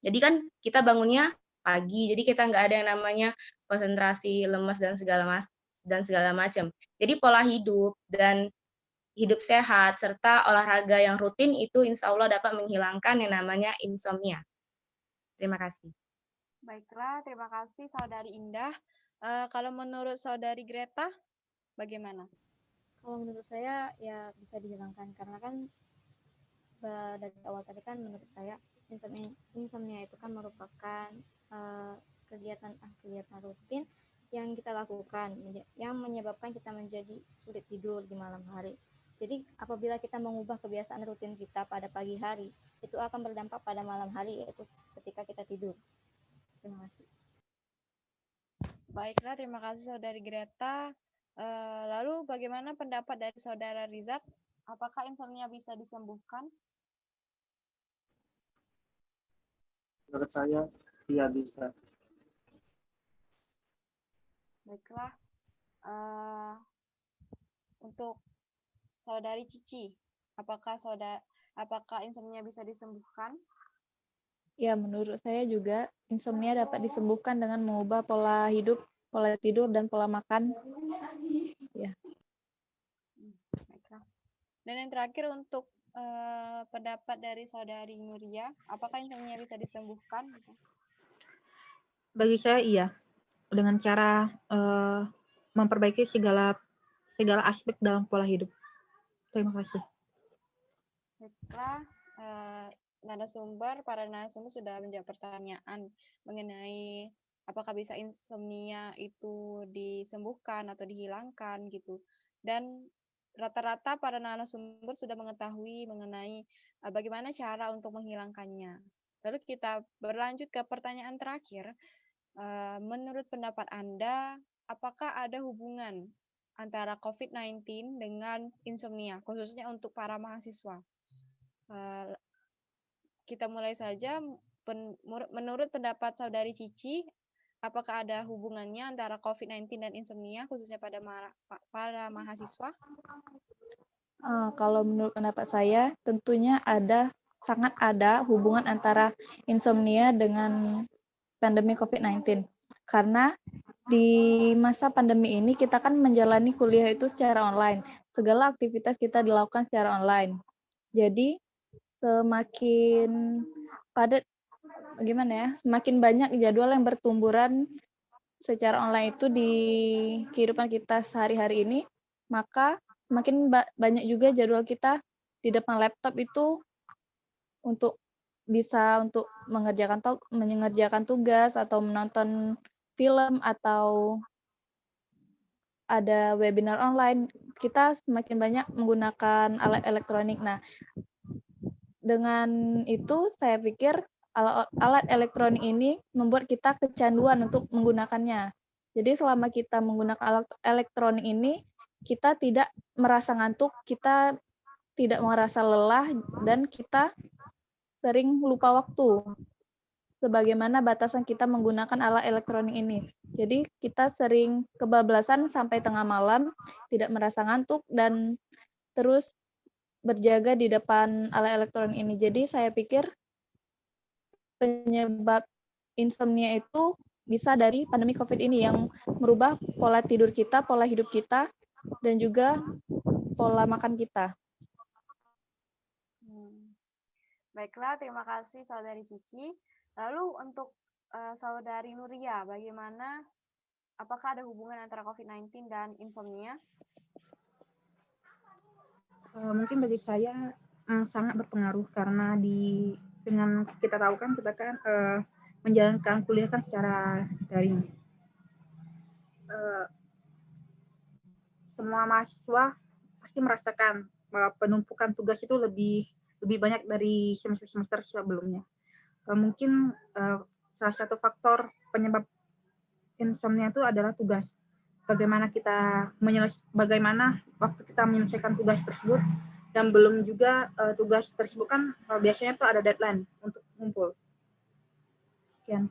Jadi kan kita bangunnya pagi, jadi kita nggak ada yang namanya konsentrasi, lemas dan segala macam. Jadi pola hidup dan hidup sehat serta olahraga yang rutin itu insya Allah dapat menghilangkan yang namanya insomnia. Terima kasih. Baiklah, terima kasih Saudari Indah. Kalau menurut Saudari Greta, bagaimana? Kalau menurut saya ya bisa dihilangkan karena kan dari awal tadi kan menurut saya insomnia itu kan merupakan kegiatan rutin yang kita lakukan yang menyebabkan kita menjadi sulit tidur di malam hari. Jadi apabila kita mengubah kebiasaan rutin kita pada pagi hari, itu akan berdampak pada malam hari, yaitu ketika kita tidur. Terima kasih. Baiklah, terima kasih Saudari Greta. Lalu bagaimana pendapat dari Saudara Rizat? Apakah insomnia bisa disembuhkan? Menurut saya, iya bisa. Baiklah. Untuk Saudari Cici, apakah insomnia bisa disembuhkan? Ya, menurut saya juga insomnia dapat disembuhkan dengan mengubah pola hidup, pola tidur, dan pola makan. Ya. Baiklah. Dan yang terakhir untuk pendapat dari Saudari Nuria, apakah insomnia bisa disembuhkan? Bagi saya iya, dengan cara memperbaiki segala aspek dalam pola hidup. Terima kasih. Baiklah, para narasumber sudah menjawab pertanyaan mengenai apakah bisa insomnia itu disembuhkan atau dihilangkan gitu. Dan rata-rata para narasumber sudah mengetahui mengenai bagaimana cara untuk menghilangkannya. Lalu kita berlanjut ke pertanyaan terakhir. Menurut pendapat Anda, apakah ada hubungan antara COVID-19 dengan insomnia, khususnya untuk para mahasiswa? Kita mulai saja. Menurut pendapat Saudari Cici, apakah ada hubungannya antara COVID-19 dan insomnia, khususnya pada para mahasiswa? Kalau menurut pendapat saya, tentunya sangat ada hubungan antara insomnia dengan pandemi COVID-19. Karena di masa pandemi ini kita kan menjalani kuliah itu secara online. Segala aktivitas kita dilakukan secara online. Jadi semakin padat, semakin banyak jadwal yang bertumburan secara online itu di kehidupan kita sehari-hari ini, maka semakin banyak juga jadwal kita di depan laptop itu untuk mengerjakan tugas atau menonton film atau ada webinar online, kita semakin banyak menggunakan alat elektronik. Nah, dengan itu saya pikir alat elektronik ini membuat kita kecanduan untuk menggunakannya. Jadi selama kita menggunakan alat elektronik ini, kita tidak merasa ngantuk, kita tidak merasa lelah, dan kita sering lupa waktu. Sebagaimana batasan kita menggunakan alat elektronik ini. Jadi kita sering kebablasan sampai tengah malam, tidak merasa ngantuk, dan terus berjaga di depan alat elektronik ini. Jadi saya pikir penyebab insomnia itu bisa dari pandemi COVID ini yang merubah pola tidur kita, pola hidup kita, dan juga pola makan kita. Baiklah, terima kasih Saudari Cici. Lalu untuk Saudari Nuria, bagaimana, apakah ada hubungan antara COVID-19 dan insomnia? Mungkin bagi saya sangat berpengaruh karena dengan kita tahu kan kita kan menjalankan kuliah kan secara daring. Semua mahasiswa pasti merasakan bahwa penumpukan tugas itu lebih banyak dari semester sebelumnya. Mungkin salah satu faktor penyebab insomnia itu adalah tugas. Bagaimana waktu kita menyelesaikan tugas tersebut, dan belum juga tugas tersebut kan biasanya tuh ada deadline untuk ngumpul. Sekian.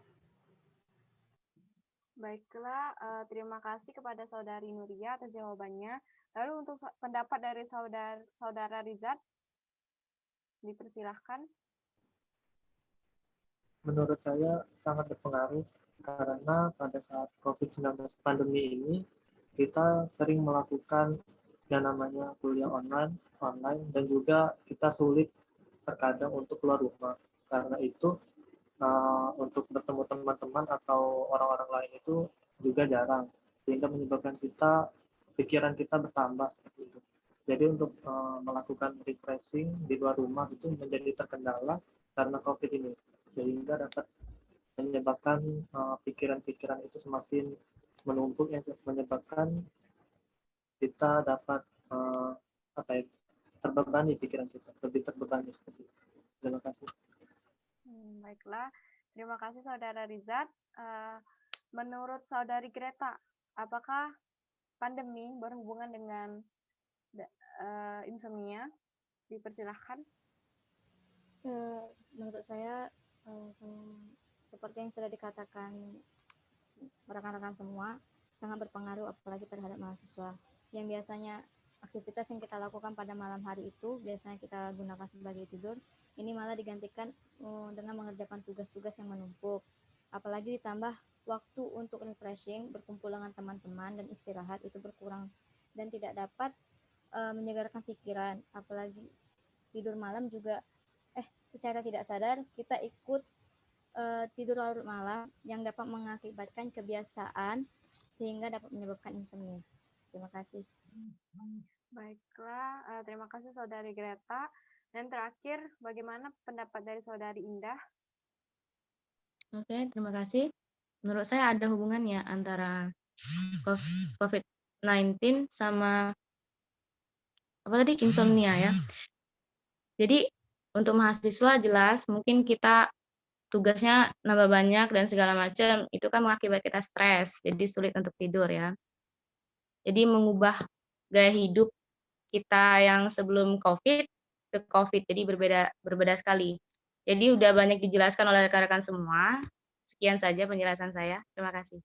Baiklah, terima kasih kepada Saudari Nuria atas jawabannya. Lalu untuk pendapat dari Saudara Rizat, dipersilahkan. Menurut saya sangat berpengaruh karena pada saat COVID-19 pandemi ini kita sering melakukan yang namanya kuliah online, dan juga kita sulit terkadang untuk keluar rumah. Karena itu untuk bertemu teman-teman atau orang-orang lain itu juga jarang, sehingga menyebabkan pikiran kita bertambah seperti itu. Jadi untuk melakukan refreshing di luar rumah itu menjadi terkendala karena COVID ini, sehingga dapat menyebabkan pikiran-pikiran itu semakin menumpuk, yang menyebabkan kita dapat terbebani, pikiran kita lebih terbebani seperti itu. Terima kasih. Baiklah, terima kasih Saudara Rizat. Menurut Saudari Greta, apakah pandemi berhubungan dengan insomnia? Dipersilahkan. Menurut saya, seperti yang sudah dikatakan rekan-rekan semua, sangat berpengaruh apalagi terhadap mahasiswa. Yang biasanya aktivitas yang kita lakukan pada malam hari itu, biasanya kita gunakan sebagai tidur, ini malah digantikan dengan mengerjakan tugas-tugas yang menumpuk. Apalagi ditambah waktu untuk refreshing, berkumpul dengan teman-teman dan istirahat itu berkurang dan tidak dapat menyegarkan pikiran. Apalagi tidur malam juga secara tidak sadar kita ikut tidur larut malam yang dapat mengakibatkan kebiasaan sehingga dapat menyebabkan insomnia. Terima kasih. Baiklah, terima kasih Saudari Greta. Dan terakhir, bagaimana pendapat dari Saudari Indah? Oke, terima kasih. Menurut saya ada hubungannya antara COVID-19 sama insomnia ya. Jadi untuk mahasiswa jelas mungkin kita tugasnya nambah banyak dan segala macam, itu kan mengakibatkan kita stres, jadi sulit untuk tidur ya. Jadi mengubah gaya hidup kita yang sebelum COVID ke COVID, jadi berbeda sekali. Jadi udah banyak dijelaskan oleh rekan-rekan semua. Sekian saja penjelasan saya. Terima kasih.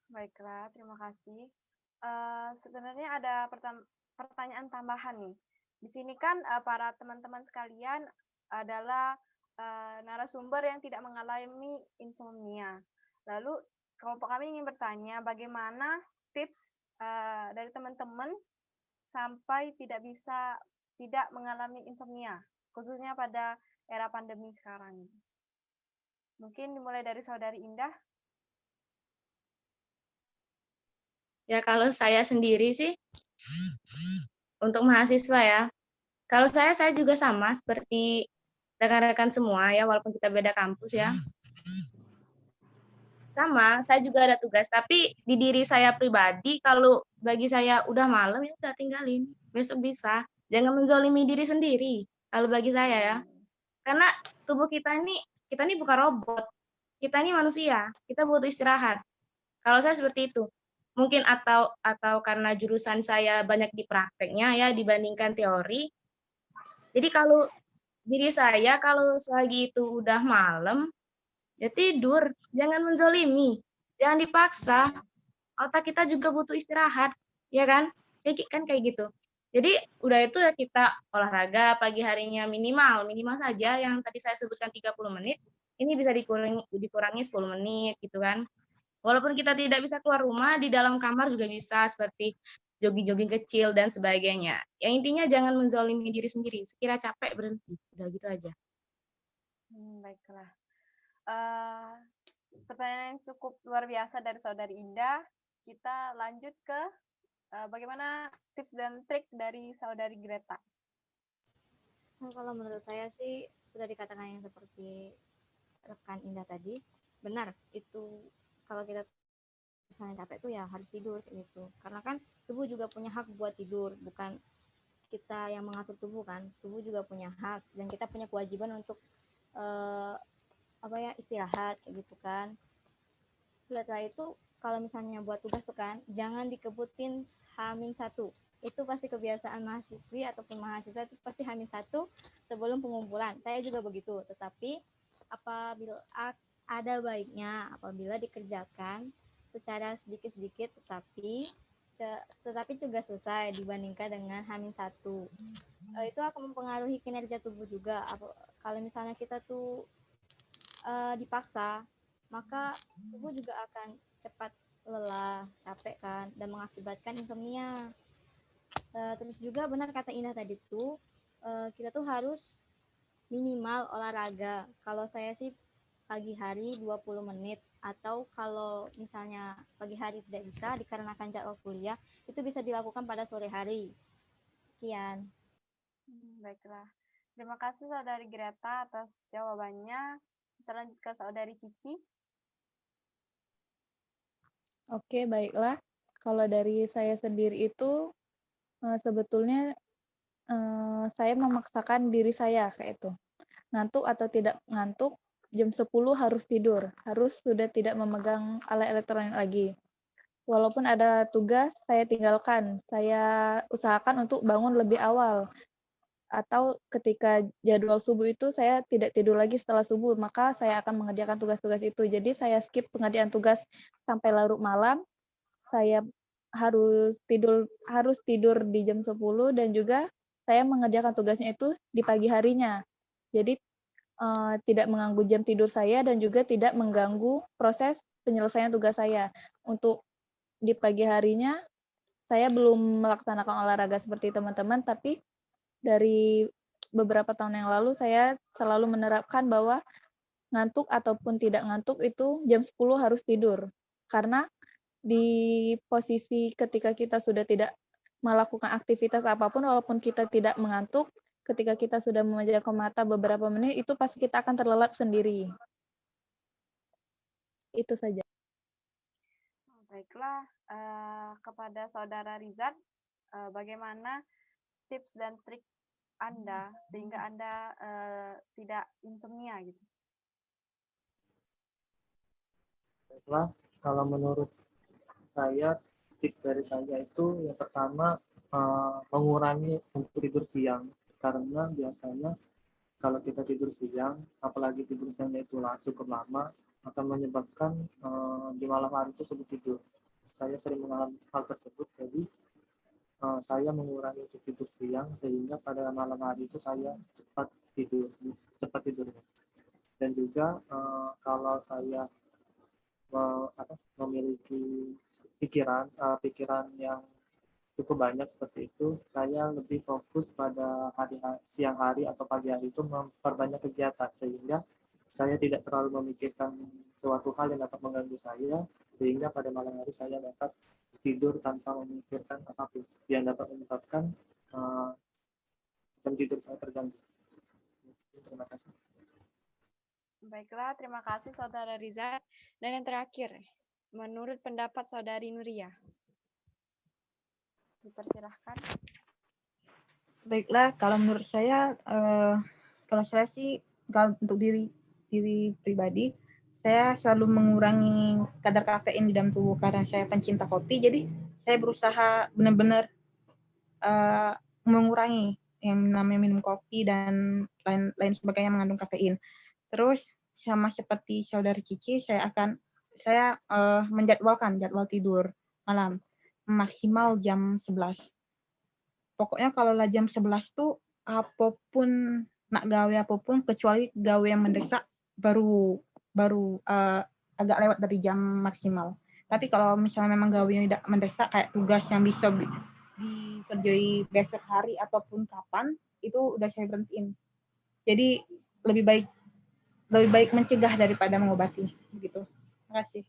Baiklah, terima kasih. Sebenarnya ada pertanyaan tambahan nih. Di sini kan para teman-teman sekalian adalah narasumber yang tidak mengalami insomnia. Lalu kelompok kami ingin bertanya bagaimana tips dari teman-teman sampai tidak mengalami insomnia, khususnya pada era pandemi sekarang. Mungkin dimulai dari Saudari Indah. Ya, kalau saya sendiri sih, untuk mahasiswa ya, kalau saya juga sama seperti rekan-rekan semua ya, walaupun kita beda kampus ya. Sama, saya juga ada tugas, tapi di diri saya pribadi, kalau bagi saya udah malam ya udah tinggalin, besok bisa. Jangan menzolimi diri sendiri, kalau bagi saya ya. Karena tubuh kita ini bukan robot, kita ini manusia, kita butuh istirahat. Kalau saya seperti itu. Mungkin atau karena jurusan saya banyak di prakteknya ya dibandingkan teori. Jadi kalau diri saya kalau selagi itu udah malam ya tidur, jangan menzolimi, jangan dipaksa. Otak kita juga butuh istirahat, ya kan? Kayak gitu. Jadi udah itu ya kita olahraga pagi harinya minimal saja yang tadi saya sebutkan 30 menit, ini bisa dikurangi 10 menit gitu kan. Walaupun kita tidak bisa keluar rumah, di dalam kamar juga bisa seperti jogging-jogging kecil dan sebagainya. Yang intinya jangan menzalimi diri sendiri, sekira capek berhenti, udah gitu aja. Baiklah. Pertanyaan yang cukup luar biasa dari Saudari Indah. Kita lanjut ke bagaimana tips dan trik dari Saudari Greta. Nah, kalau menurut saya sih sudah dikatakan yang seperti rekan Indah tadi, benar itu kalau kita misalnya capek tuh ya harus tidur kayak gitu. Karena kan tubuh juga punya hak buat tidur, bukan kita yang mengatur tubuh kan. Tubuh juga punya hak dan kita punya kewajiban untuk istirahat kayak gitu kan. Setelah itu kalau misalnya buat tugas tuh kan jangan dikebutin H-1. Itu pasti kebiasaan mahasiswi ataupun mahasiswa itu pasti H-1 sebelum pengumpulan. Saya juga begitu, tetapi apabila ada baiknya apabila dikerjakan secara sedikit-sedikit tetapi tugas selesai dibandingkan dengan H-1. Itu akan mempengaruhi kinerja tubuh juga. Kalau misalnya kita tuh dipaksa, maka tubuh juga akan cepat lelah, capek kan, dan mengakibatkan insomnia. Terus juga benar kata Indah tadi tuh, kita tuh harus minimal olahraga. Kalau saya sih pagi hari 20 menit, atau kalau misalnya pagi hari tidak bisa dikarenakan jadwal kuliah, itu bisa dilakukan pada sore hari. Sekian. Baiklah. Terima kasih Saudari Greta atas jawabannya. Kita lanjut ke Saudari Cici. Oke, baiklah. Kalau dari saya sendiri itu sebetulnya saya memaksakan diri saya kayak itu. Ngantuk atau tidak ngantuk, jam 10 harus tidur. Harus sudah tidak memegang alat elektronik lagi. Walaupun ada tugas, saya tinggalkan. Saya usahakan untuk bangun lebih awal. Atau ketika jadwal subuh itu saya tidak tidur lagi setelah subuh, maka saya akan mengerjakan tugas-tugas itu. Jadi saya skip pengerjaan tugas sampai larut malam. Saya harus tidur di jam 10 dan juga saya mengerjakan tugasnya itu di pagi harinya. Jadi tidak mengganggu jam tidur saya dan juga tidak mengganggu proses penyelesaian tugas saya. Untuk di pagi harinya saya belum melaksanakan olahraga seperti teman-teman, tapi dari beberapa tahun yang lalu saya selalu menerapkan bahwa ngantuk ataupun tidak ngantuk itu jam 10 harus tidur. Karena di posisi ketika kita sudah tidak melakukan aktivitas apapun, walaupun kita tidak mengantuk, ketika kita sudah memejamkan mata beberapa menit, itu pasti kita akan terlelap sendiri. Itu saja. Baiklah, kepada Saudara Rizat, bagaimana tips dan trik Anda sehingga Anda tidak insomnia gitu? Baiklah, kalau menurut saya, tips dari saya itu yang pertama mengurangi untuk tidur siang. Karena biasanya kalau kita tidur siang, apalagi tidur siangnya itu cukup lama, akan menyebabkan di malam hari itu sulit tidur. Saya sering mengalami hal tersebut, jadi saya mengurangi untuk tidur siang sehingga pada malam hari itu saya cepat tidur. Dan juga kalau saya memiliki pikiran yang cukup banyak seperti itu, saya lebih fokus pada siang hari atau pagi hari itu memperbanyak kegiatan sehingga saya tidak terlalu memikirkan suatu hal yang dapat mengganggu saya, sehingga pada malam hari saya dapat tidur tanpa memikirkan apapun yang dapat menyebabkan jam tidur saya terganggu. Terima kasih. Baiklah, terima kasih Saudara Rizat. Dan yang terakhir, menurut pendapat Saudari Nuria. Dipersilahkan. Baiklah, kalau menurut saya, kalau saya sih, kalau untuk diri pribadi, saya selalu mengurangi kadar kafein di dalam tubuh karena saya pencinta kopi. Jadi saya berusaha benar-benar mengurangi yang namanya minum kopi dan lain sebagainya mengandung kafein. Terus sama seperti Saudari Cici, saya menjadwalkan jadwal tidur malam maksimal jam 11. pokoknya kalau lah jam 11 tuh apapun nak gawe apapun kecuali gawe yang mendesak baru agak lewat dari jam maksimal. Tapi kalau misalnya memang gawe yang tidak mendesak kayak tugas yang bisa dikerjai besok hari ataupun kapan, itu udah saya berhentiin. Jadi lebih baik mencegah daripada mengobati begitu. Terima kasih.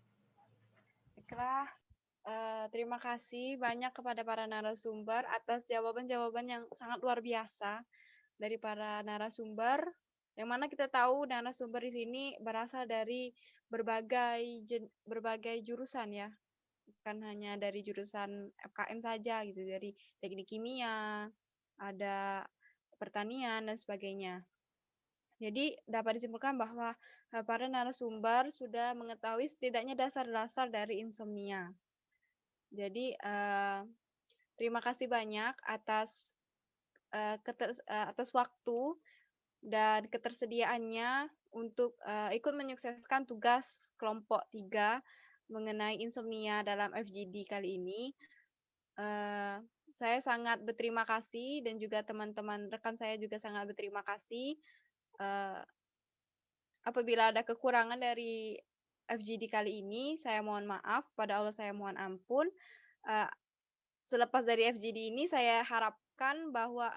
Baiklah, terima kasih banyak kepada para narasumber atas jawaban-jawaban yang sangat luar biasa dari para narasumber, yang mana kita tahu narasumber di sini berasal dari berbagai jurusan ya, bukan hanya dari jurusan FKM saja gitu, dari teknik kimia, ada pertanian dan sebagainya. Jadi dapat disimpulkan bahwa para narasumber sudah mengetahui setidaknya dasar-dasar dari insomnia. Jadi terima kasih banyak atas atas waktu dan ketersediaannya untuk ikut menyukseskan tugas kelompok 3 mengenai insomnia dalam FGD kali ini. Saya sangat berterima kasih dan juga teman-teman rekan saya juga sangat berterima kasih. Apabila ada kekurangan dari FGD kali ini, saya mohon maaf, pada Allah saya mohon ampun. Selepas dari FGD ini, saya harapkan bahwa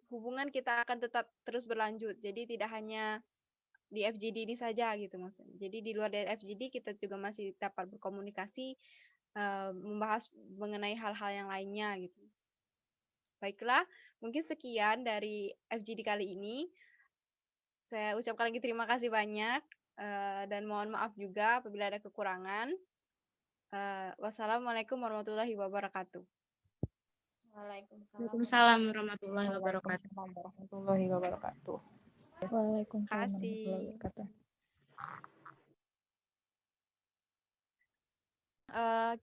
hubungan kita akan tetap terus berlanjut. Jadi tidak hanya di FGD ini saja gitu maksudnya. Jadi di luar dari FGD kita juga masih dapat berkomunikasi, membahas mengenai hal-hal yang lainnya gitu. Baiklah, mungkin sekian dari FGD kali ini. Saya ucapkan lagi terima kasih banyak dan mohon maaf juga apabila ada kekurangan. Wassalamualaikum warahmatullahi wabarakatuh. Waalaikumsalam warahmatullahi wabarakatuh. Warahmatullahi wabarakatuh. Waalaikumsalam warahmatullahi wabarakatuh.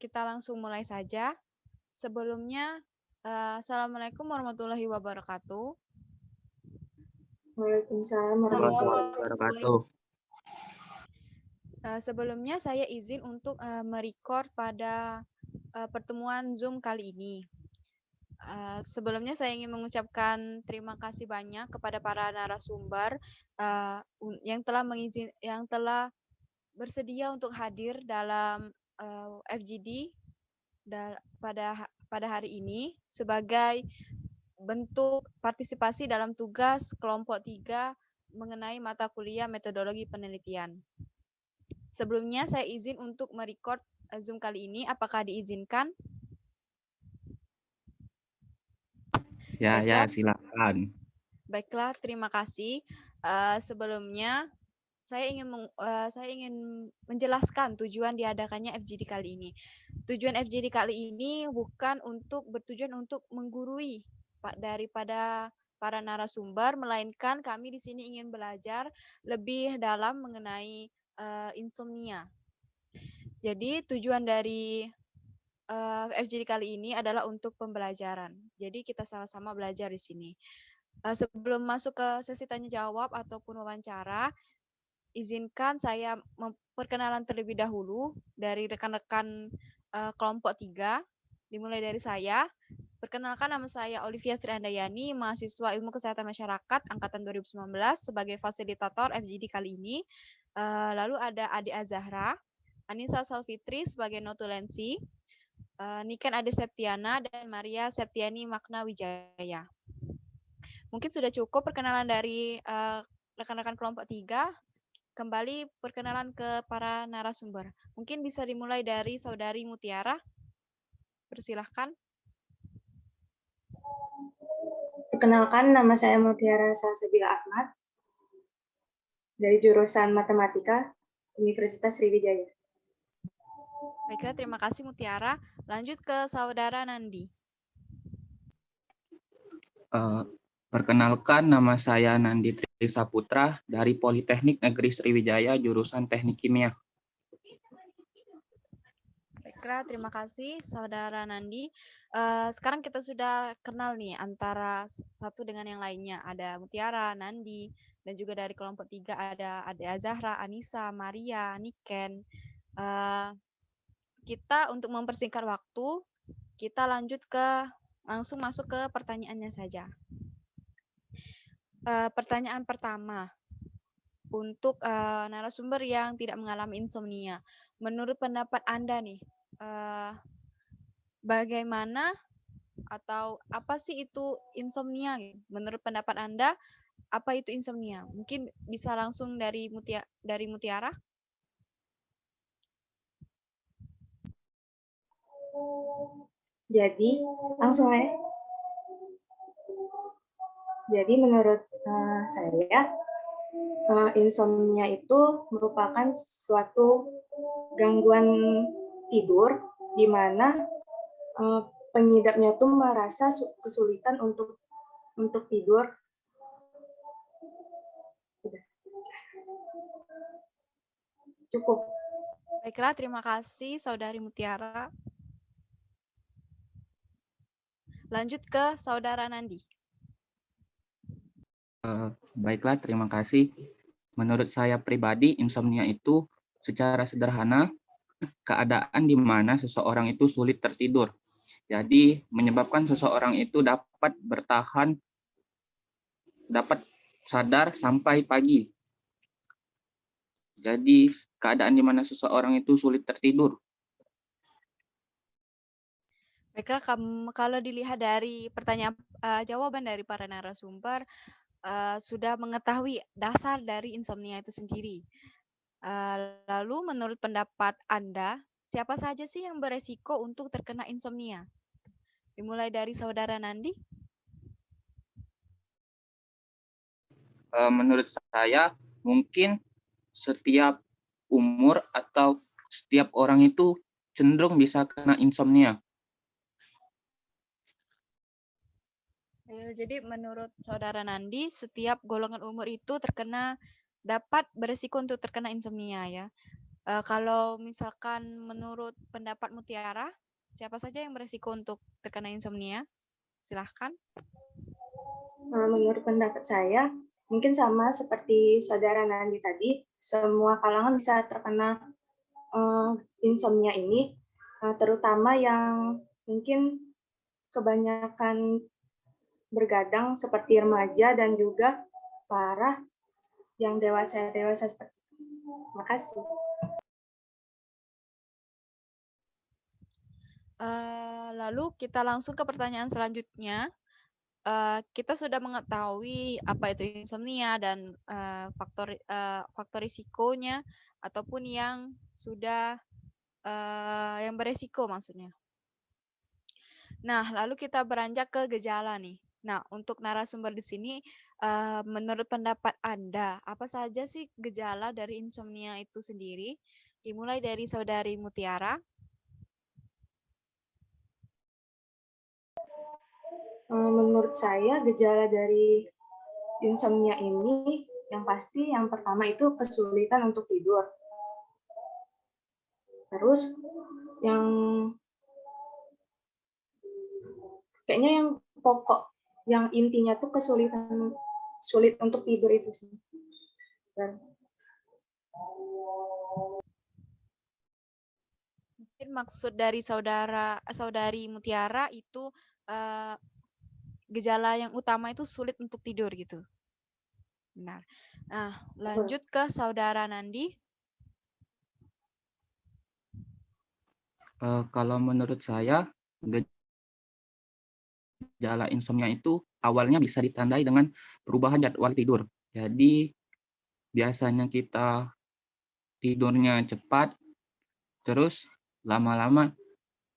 Kita langsung mulai saja. Sebelumnya, Assalamualaikum warahmatullahi wabarakatuh. Waalaikumsalam warahmatullahi wabarakatuh. Sebelumnya saya izin untuk merecord pada pertemuan Zoom kali ini. Sebelumnya saya ingin mengucapkan terima kasih banyak kepada para narasumber yang telah bersedia untuk hadir dalam FGD pada hari ini sebagai bentuk partisipasi dalam tugas kelompok 3 mengenai mata kuliah metodologi penelitian. Sebelumnya saya izin untuk merecord Zoom kali ini. Apakah diizinkan? Ya, silakan. Baiklah, terima kasih. Sebelumnya saya ingin menjelaskan tujuan diadakannya FGD kali ini. Tujuan FGD kali ini bukan bertujuan untuk menggurui daripada para narasumber, melainkan kami di sini ingin belajar lebih dalam mengenai insomnia. Jadi tujuan dari FGD kali ini adalah untuk pembelajaran. Jadi kita sama-sama belajar di sini. Sebelum masuk ke sesi tanya jawab ataupun wawancara, izinkan saya memperkenalan terlebih dahulu dari rekan-rekan kelompok 3. Dimulai dari saya. Perkenalkan, nama saya Olivia Sriandayani, mahasiswa Ilmu Kesehatan Masyarakat angkatan 2019 sebagai fasilitator FGD kali ini. Lalu ada Ade Azahra, Anissa Salfitri sebagai notulensi, Niken Ade Septiana, dan Maria Septiani Makna Wijaya. Mungkin sudah cukup perkenalan dari rekan-rekan kelompok 3. Kembali perkenalan ke para narasumber. Mungkin bisa dimulai dari Saudari Mutiara. Persilahkan. Perkenalkan, nama saya Mutiara Salsabila Ahmad dari jurusan Matematika Universitas Sriwijaya. Baiklah, terima kasih Mutiara. Lanjut ke Saudara Nandi. Perkenalkan, nama saya Nandi Trisaputra dari Politeknik Negeri Sriwijaya, jurusan Teknik Kimia. Baiklah, terima kasih Saudara Nandi. Sekarang kita sudah kenal nih antara satu dengan yang lainnya. Ada Mutiara, Nandi, dan juga dari kelompok 3 ada Ade Azahra, Anissa, Maria, Niken. Kita untuk mempersingkat waktu, kita lanjut ke langsung masuk ke pertanyaannya saja. Pertanyaan pertama, untuk narasumber yang tidak mengalami insomnia. Menurut pendapat Anda nih, bagaimana atau apa sih itu insomnia? Menurut pendapat Anda, apa itu insomnia? Mungkin bisa langsung dari Mutiara. Jadi, langsung ya. Jadi menurut saya, insomnia itu merupakan suatu gangguan tidur di mana pengidapnya tuh merasa kesulitan untuk tidur. Cukup. Baiklah, terima kasih Saudari Mutiara. Lanjut ke Saudara Nandi. Baiklah, terima kasih. Menurut saya pribadi, insomnia itu secara sederhana keadaan di mana seseorang itu sulit tertidur. Jadi menyebabkan seseorang itu dapat bertahan, dapat sadar sampai pagi. Jadi keadaan di mana seseorang itu sulit tertidur. Baiklah, kalau dilihat dari pertanyaan jawaban dari para narasumber, sudah mengetahui dasar dari insomnia itu sendiri. Lalu menurut pendapat Anda, siapa saja sih yang beresiko untuk terkena insomnia? Dimulai dari Saudara Nandi. Menurut saya, mungkin setiap umur atau setiap orang itu cenderung bisa kena insomnia. Jadi menurut Saudara Nandi, setiap golongan umur itu dapat beresiko untuk terkena insomnia ya. Kalau misalkan menurut pendapat Mutiara, siapa saja yang beresiko untuk terkena insomnia? Silahkan. Menurut pendapat saya, mungkin sama seperti Saudara Nandi tadi, semua kalangan bisa terkena insomnia ini, terutama yang mungkin kebanyakan bergadang seperti remaja dan juga parah yang dewasa seperti itu. Terima kasih. Lalu kita langsung ke pertanyaan selanjutnya. Kita sudah mengetahui apa itu insomnia dan faktor risikonya ataupun yang sudah yang beresiko maksudnya. Nah, lalu kita beranjak ke gejala nih. Nah, untuk narasumber di sini, menurut pendapat Anda, apa saja sih gejala dari insomnia itu sendiri? Dimulai dari Saudari Mutiara. Menurut saya, gejala dari insomnia ini yang pasti yang pertama itu kesulitan untuk tidur. Terus yang kayaknya yang pokok, yang intinya tuh sulit untuk tidur itu sih. Mungkin maksud dari Saudari Mutiara itu gejala yang utama itu sulit untuk tidur gitu. Benar. Nah, lanjut ke Saudara Nandi. Kalau menurut saya, gejala insomnia itu awalnya bisa ditandai dengan perubahan jadwal tidur. Jadi biasanya kita tidurnya cepat, terus lama-lama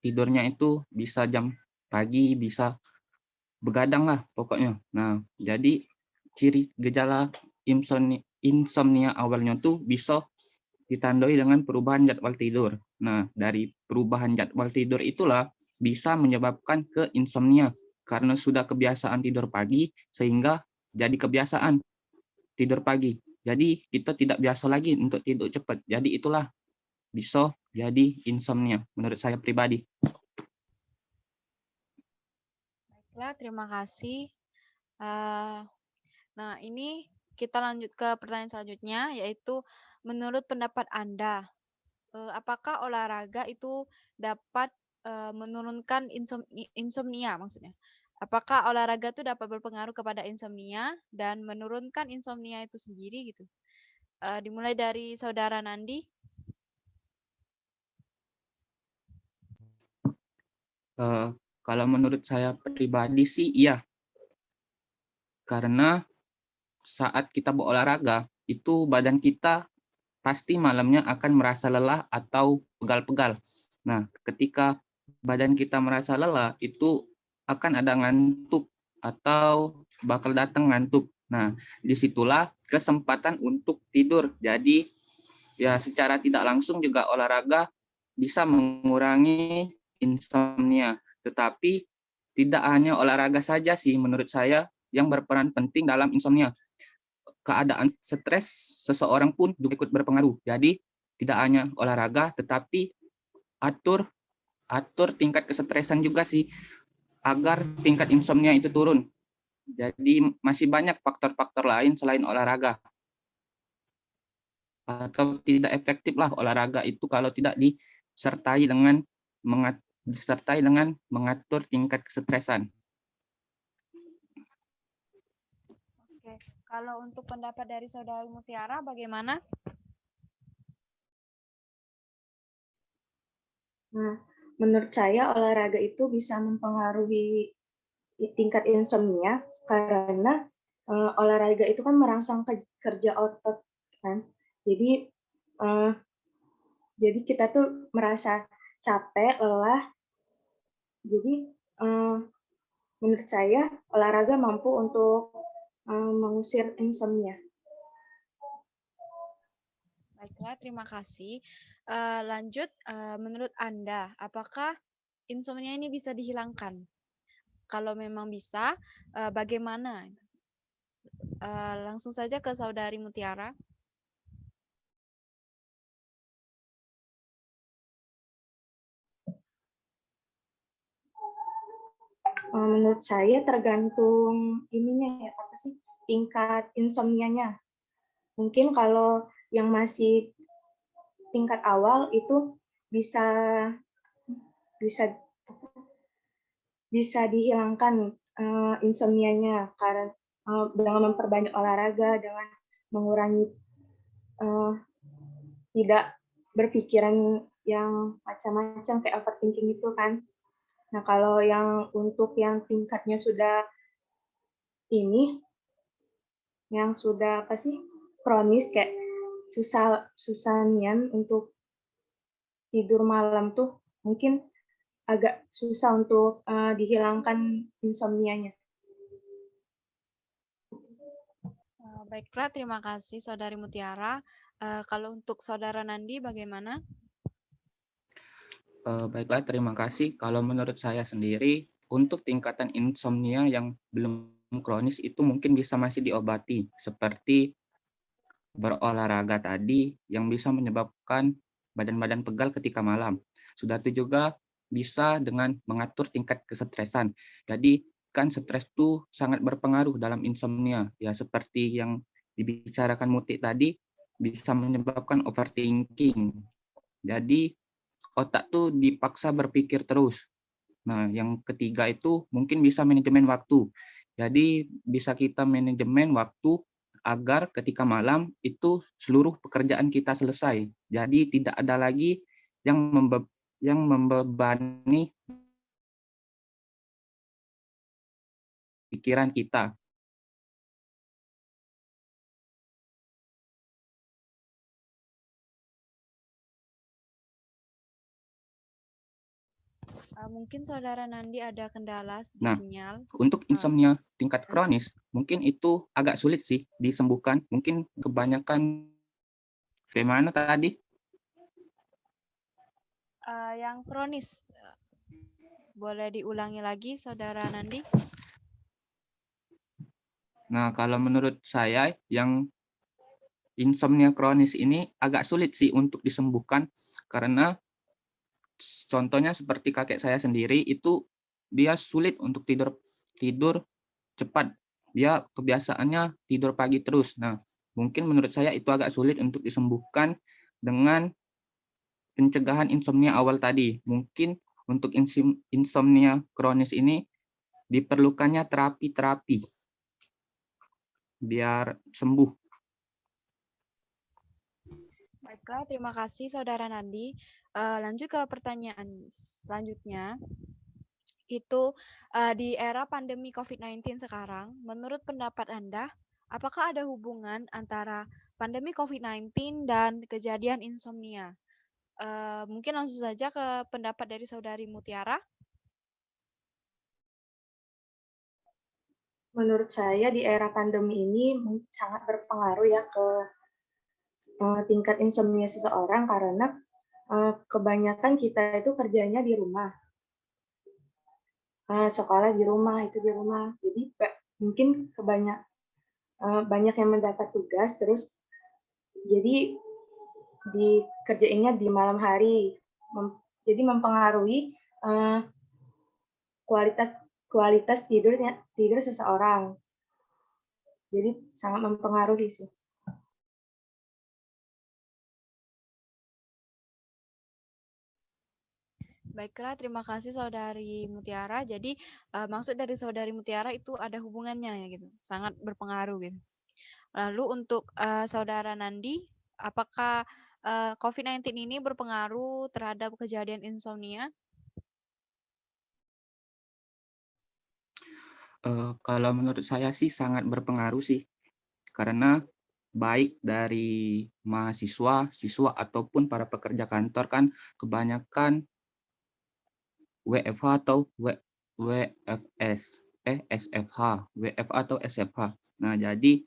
tidurnya itu bisa jam pagi, bisa begadang lah pokoknya. Nah, jadi ciri gejala insomnia awalnya tuh bisa ditandai dengan perubahan jadwal tidur. Nah, dari perubahan jadwal tidur itulah bisa menyebabkan ke insomnia karena sudah kebiasaan tidur pagi sehingga jadi kebiasaan tidur pagi. Jadi kita tidak biasa lagi untuk tidur cepat. Jadi itulah bisa jadi insomnia menurut saya pribadi. Baiklah, terima kasih. Nah, ini kita lanjut ke pertanyaan selanjutnya, yaitu menurut pendapat Anda, apakah olahraga itu dapat menurunkan insomnia maksudnya. Apakah olahraga itu dapat berpengaruh kepada insomnia dan menurunkan insomnia itu sendiri gitu? Dimulai dari Saudara Nandi. Kalau menurut saya pribadi sih iya. Karena saat kita berolahraga, itu badan kita pasti malamnya akan merasa lelah atau pegal-pegal. Nah, ketika badan kita merasa lelah, itu akan ada ngantuk atau bakal datang ngantuk. Nah, disitulah kesempatan untuk tidur. Jadi, ya secara tidak langsung juga olahraga bisa mengurangi insomnia. Tetapi tidak hanya olahraga saja sih menurut saya yang berperan penting dalam insomnia. Keadaan stres seseorang pun juga ikut berpengaruh. Jadi tidak hanya olahraga, tetapi atur tingkat kesetresan juga sih agar tingkat insomnia itu turun. Jadi masih banyak faktor-faktor lain selain olahraga. Atau tidak efektif lah olahraga itu kalau tidak disertai dengan mengatur tingkat kesetresan. Oke, kalau untuk pendapat dari Saudari Mutiara bagaimana? Nah, menurut saya olahraga itu bisa mempengaruhi tingkat insomnia karena olahraga itu kan merangsang kerja otot kan. Jadi kita tuh merasa capek, lelah. Jadi menurut saya olahraga mampu untuk mengusir insomnia. Baiklah, terima kasih. Lanjut, menurut Anda, apakah insomnia ini bisa dihilangkan? Kalau memang bisa, bagaimana? Langsung saja ke Saudari Mutiara. Menurut saya tergantung ininya ya, apa sih, tingkat insomnianya. Mungkin kalau yang masih tingkat awal itu bisa dihilangkan insomnianya karena dengan memperbanyak olahraga, dengan mengurangi tidak berpikiran yang macam-macam kayak overthinking itu kan. Nah, kalau yang untuk yang tingkatnya sudah yang sudah apa sih, kronis kayak susah nian untuk tidur malam tuh mungkin agak susah untuk dihilangkan insomnianya. Baiklah, terima kasih Saudari Mutiara. Kalau untuk Saudara Nandi bagaimana? Baiklah, terima kasih. Kalau menurut saya sendiri, untuk tingkatan insomnia yang belum kronis itu mungkin bisa masih diobati, seperti berolahraga tadi yang bisa menyebabkan badan-badan pegal ketika malam. Sudah itu juga bisa dengan mengatur tingkat kesetresan. Jadi kan stres itu sangat berpengaruh dalam insomnia. Ya seperti yang dibicarakan Muti tadi, bisa menyebabkan overthinking. Jadi otak tuh dipaksa berpikir terus. Nah, yang ketiga itu mungkin bisa manajemen waktu. Jadi bisa kita manajemen waktu agar ketika malam itu seluruh pekerjaan kita selesai. Jadi tidak ada lagi yang membebani pikiran kita. Mungkin Saudara Nandi ada kendala di Nah, sinyal. untuk insomnia tingkat kronis, mungkin itu agak sulit sih disembuhkan. Mungkin kebanyakan bagaimana tadi? Yang kronis, boleh diulangi lagi Saudara Nandi? Nah, kalau menurut saya yang insomnia kronis ini agak sulit sih untuk disembuhkan karena contohnya seperti kakek saya sendiri itu dia sulit untuk tidur cepat. Dia kebiasaannya tidur pagi terus. Nah, mungkin menurut saya itu agak sulit untuk disembuhkan dengan pencegahan insomnia awal tadi. Mungkin untuk insomnia kronis ini diperlukannya terapi biar sembuh. Baiklah, terima kasih Saudara Nandi. Lanjut ke pertanyaan selanjutnya. Itu di era pandemi COVID-19 sekarang, menurut pendapat Anda, apakah ada hubungan antara pandemi COVID-19 dan kejadian insomnia? Mungkin langsung saja ke pendapat dari Saudari Mutiara. Menurut saya di era pandemi ini sangat berpengaruh ya ke tingkat insomnia seseorang karena kebanyakan kita itu kerjanya di rumah. Sekolah di rumah, itu di rumah. Jadi mungkin banyak yang mendapat tugas, terus jadi dikerjainnya di malam hari. Jadi mempengaruhi kualitas tidur seseorang. Jadi sangat mempengaruhi sih. Baiklah, terima kasih Saudari Mutiara. Jadi maksud dari Saudari Mutiara itu ada hubungannya ya gitu, sangat berpengaruh gitu. Lalu untuk Saudara Nandi, apakah COVID-19 ini berpengaruh terhadap kejadian insomnia? Kalau menurut saya sih sangat berpengaruh sih, karena baik dari mahasiswa, siswa ataupun para pekerja kantor kan kebanyakan WFH atau WFH atau SFH. Nah, jadi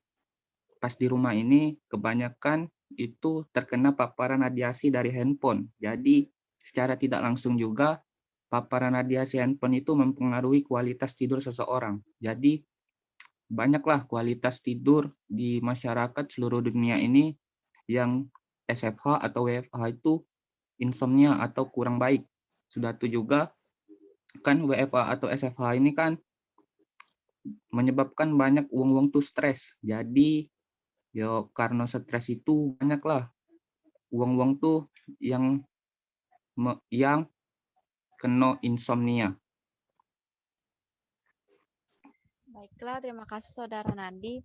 pas di rumah ini kebanyakan itu terkena paparan radiasi dari handphone. Jadi secara tidak langsung juga paparan radiasi handphone itu mempengaruhi kualitas tidur seseorang. Jadi banyaklah kualitas tidur di masyarakat seluruh dunia ini yang SFH atau WFH itu insomnia atau kurang baik. Sudah itu juga kan WFH atau SFH ini kan menyebabkan banyak uang-uang tuh stres. Jadi yo karena stres itu banyaklah uang-uang tuh yang kena insomnia. Baiklah, terima kasih Saudara Nandi.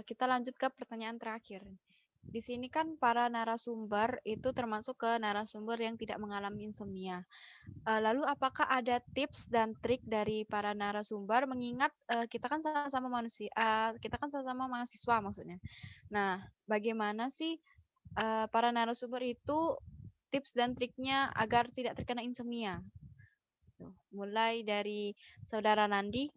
Kita lanjut ke pertanyaan terakhir. Di sini kan para narasumber itu termasuk ke narasumber yang tidak mengalami insomnia. Lalu apakah ada tips dan trik dari para narasumber mengingat kita kan sama-sama manusia, kita kan sama-sama mahasiswa maksudnya. Nah, bagaimana sih para narasumber itu tips dan triknya agar tidak terkena insomnia? Mulai dari Saudara Nandi.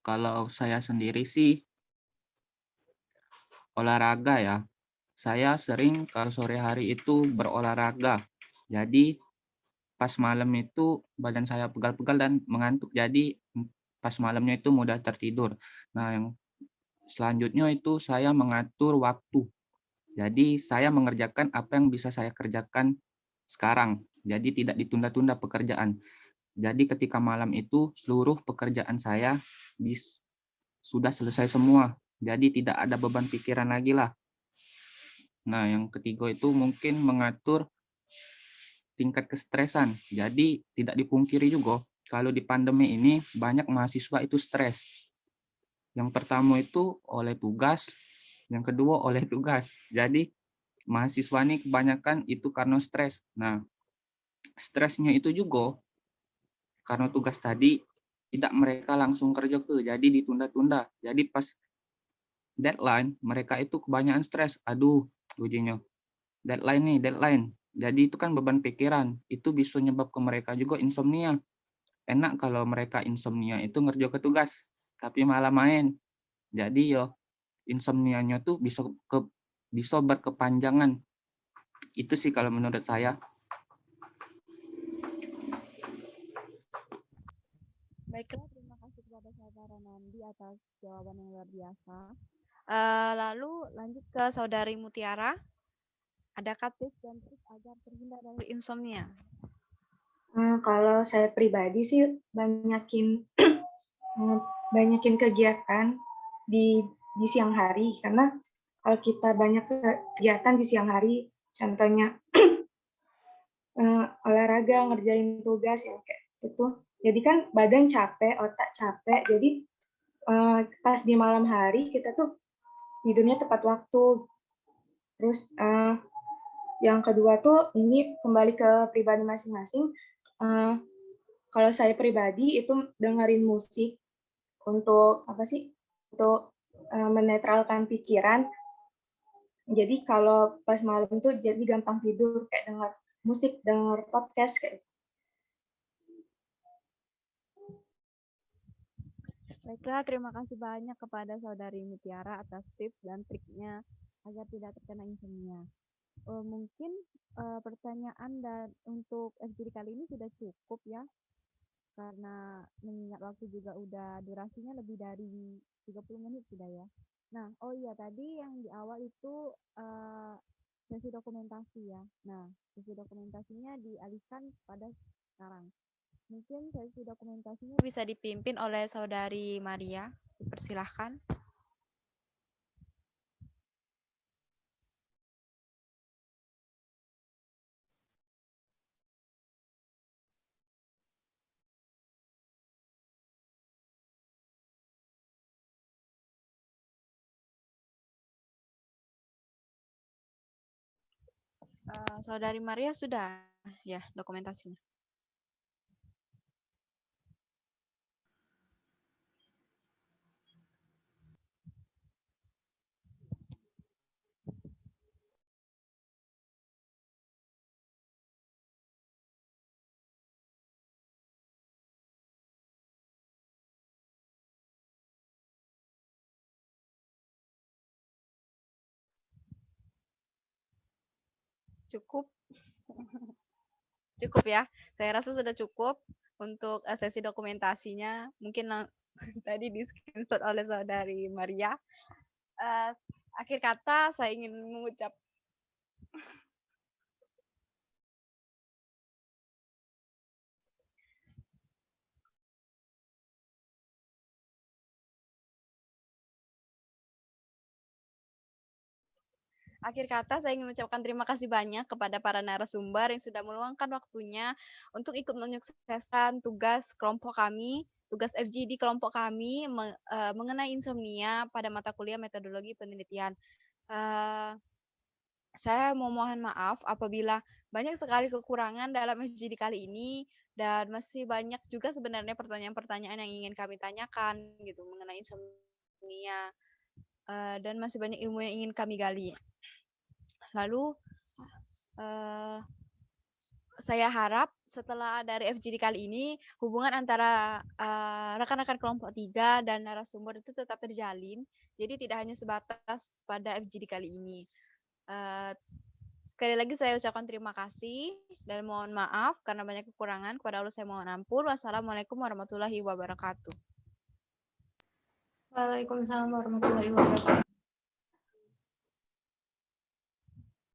Kalau saya sendiri sih olahraga ya. Saya sering kalau sore hari itu berolahraga. Jadi pas malam itu badan saya pegal-pegal dan mengantuk. Jadi pas malamnya itu mudah tertidur. Nah, yang selanjutnya itu saya mengatur waktu. Jadi saya mengerjakan apa yang bisa saya kerjakan sekarang. Jadi tidak ditunda-tunda pekerjaan. Jadi ketika malam itu seluruh pekerjaan saya sudah selesai semua. Jadi tidak ada beban pikiran lagi lah. Nah, yang ketiga itu mungkin mengatur tingkat kestresan. Jadi tidak dipungkiri juga kalau di pandemi ini banyak mahasiswa itu stres. Yang pertama itu oleh tugas, yang kedua oleh tugas. Jadi mahasiswa ini kebanyakan itu karena stres. Nah, stresnya itu juga karena tugas tadi tidak mereka langsung kerja jadi ditunda-tunda. Jadi pas deadline mereka itu kebanyakan stres. Aduh, ujinya deadline. Jadi itu kan beban pikiran. Itu bisa menyebabkan mereka juga insomnia. Enak kalau mereka insomnia itu ngerja ke tugas, tapi malah main. Jadi yo insomnianya tuh bisa berkepanjangan. Itu sih kalau menurut saya. Baiklah, terima kasih kepada Saudara Nandi atas jawaban yang luar biasa. Lalu lanjut ke Saudari Mutiara. Adakah tips dan trik agar terhindar dari insomnia? Kalau saya pribadi sih banyakin kegiatan di siang hari karena kalau kita banyak kegiatan di siang hari, contohnya olahraga, ngerjain tugas yang kayak gitu. Jadi kan badan capek, otak capek. Jadi pas di malam hari kita tuh tidurnya tepat waktu. Terus yang kedua tuh ini kembali ke pribadi masing-masing. Kalau saya pribadi itu dengerin musik untuk apa sih? Untuk menetralkan pikiran. Jadi kalau pas malam tuh jadi gampang tidur kayak dengar musik, dengar podcast kayak. Baiklah, terima kasih banyak kepada Saudari Mutiara atas tips dan triknya agar tidak terkena insomnia. Mungkin pertanyaan dan untuk FGD kali ini sudah cukup ya, karena mengingat waktu juga udah durasinya lebih dari 30 menit sudah ya. Nah, oh iya tadi yang di awal itu sesi dokumentasi ya. Nah, sesi dokumentasinya dialihkan pada sekarang. Mungkin sesi dokumentasinya bisa dipimpin oleh Saudari Maria. Dipersilahkan. Saudari Maria sudah ya dokumentasinya. Cukup. Cukup ya. Saya rasa sudah cukup untuk sesi dokumentasinya. Mungkin tadi di screenshot oleh Saudari Maria. Akhir kata saya ingin mengucap Akhir kata, saya ingin mengucapkan terima kasih banyak kepada para narasumber yang sudah meluangkan waktunya untuk ikut menyukseskan tugas kelompok kami, tugas FGD kelompok kami mengenai insomnia pada mata kuliah metodologi penelitian. Saya mau mohon maaf apabila banyak sekali kekurangan dalam FGD kali ini dan masih banyak juga sebenarnya pertanyaan-pertanyaan yang ingin kami tanyakan gitu mengenai insomnia dan masih banyak ilmu yang ingin kami gali. Lalu saya harap setelah dari FGD kali ini hubungan antara rekan-rekan kelompok 3 dan narasumber itu tetap terjalin. Jadi tidak hanya sebatas pada FGD kali ini. Sekali lagi saya ucapkan terima kasih dan mohon maaf karena banyak kekurangan. Kepada Allah saya mohon ampun. Wassalamualaikum warahmatullahi wabarakatuh. Waalaikumsalam warahmatullahi wabarakatuh.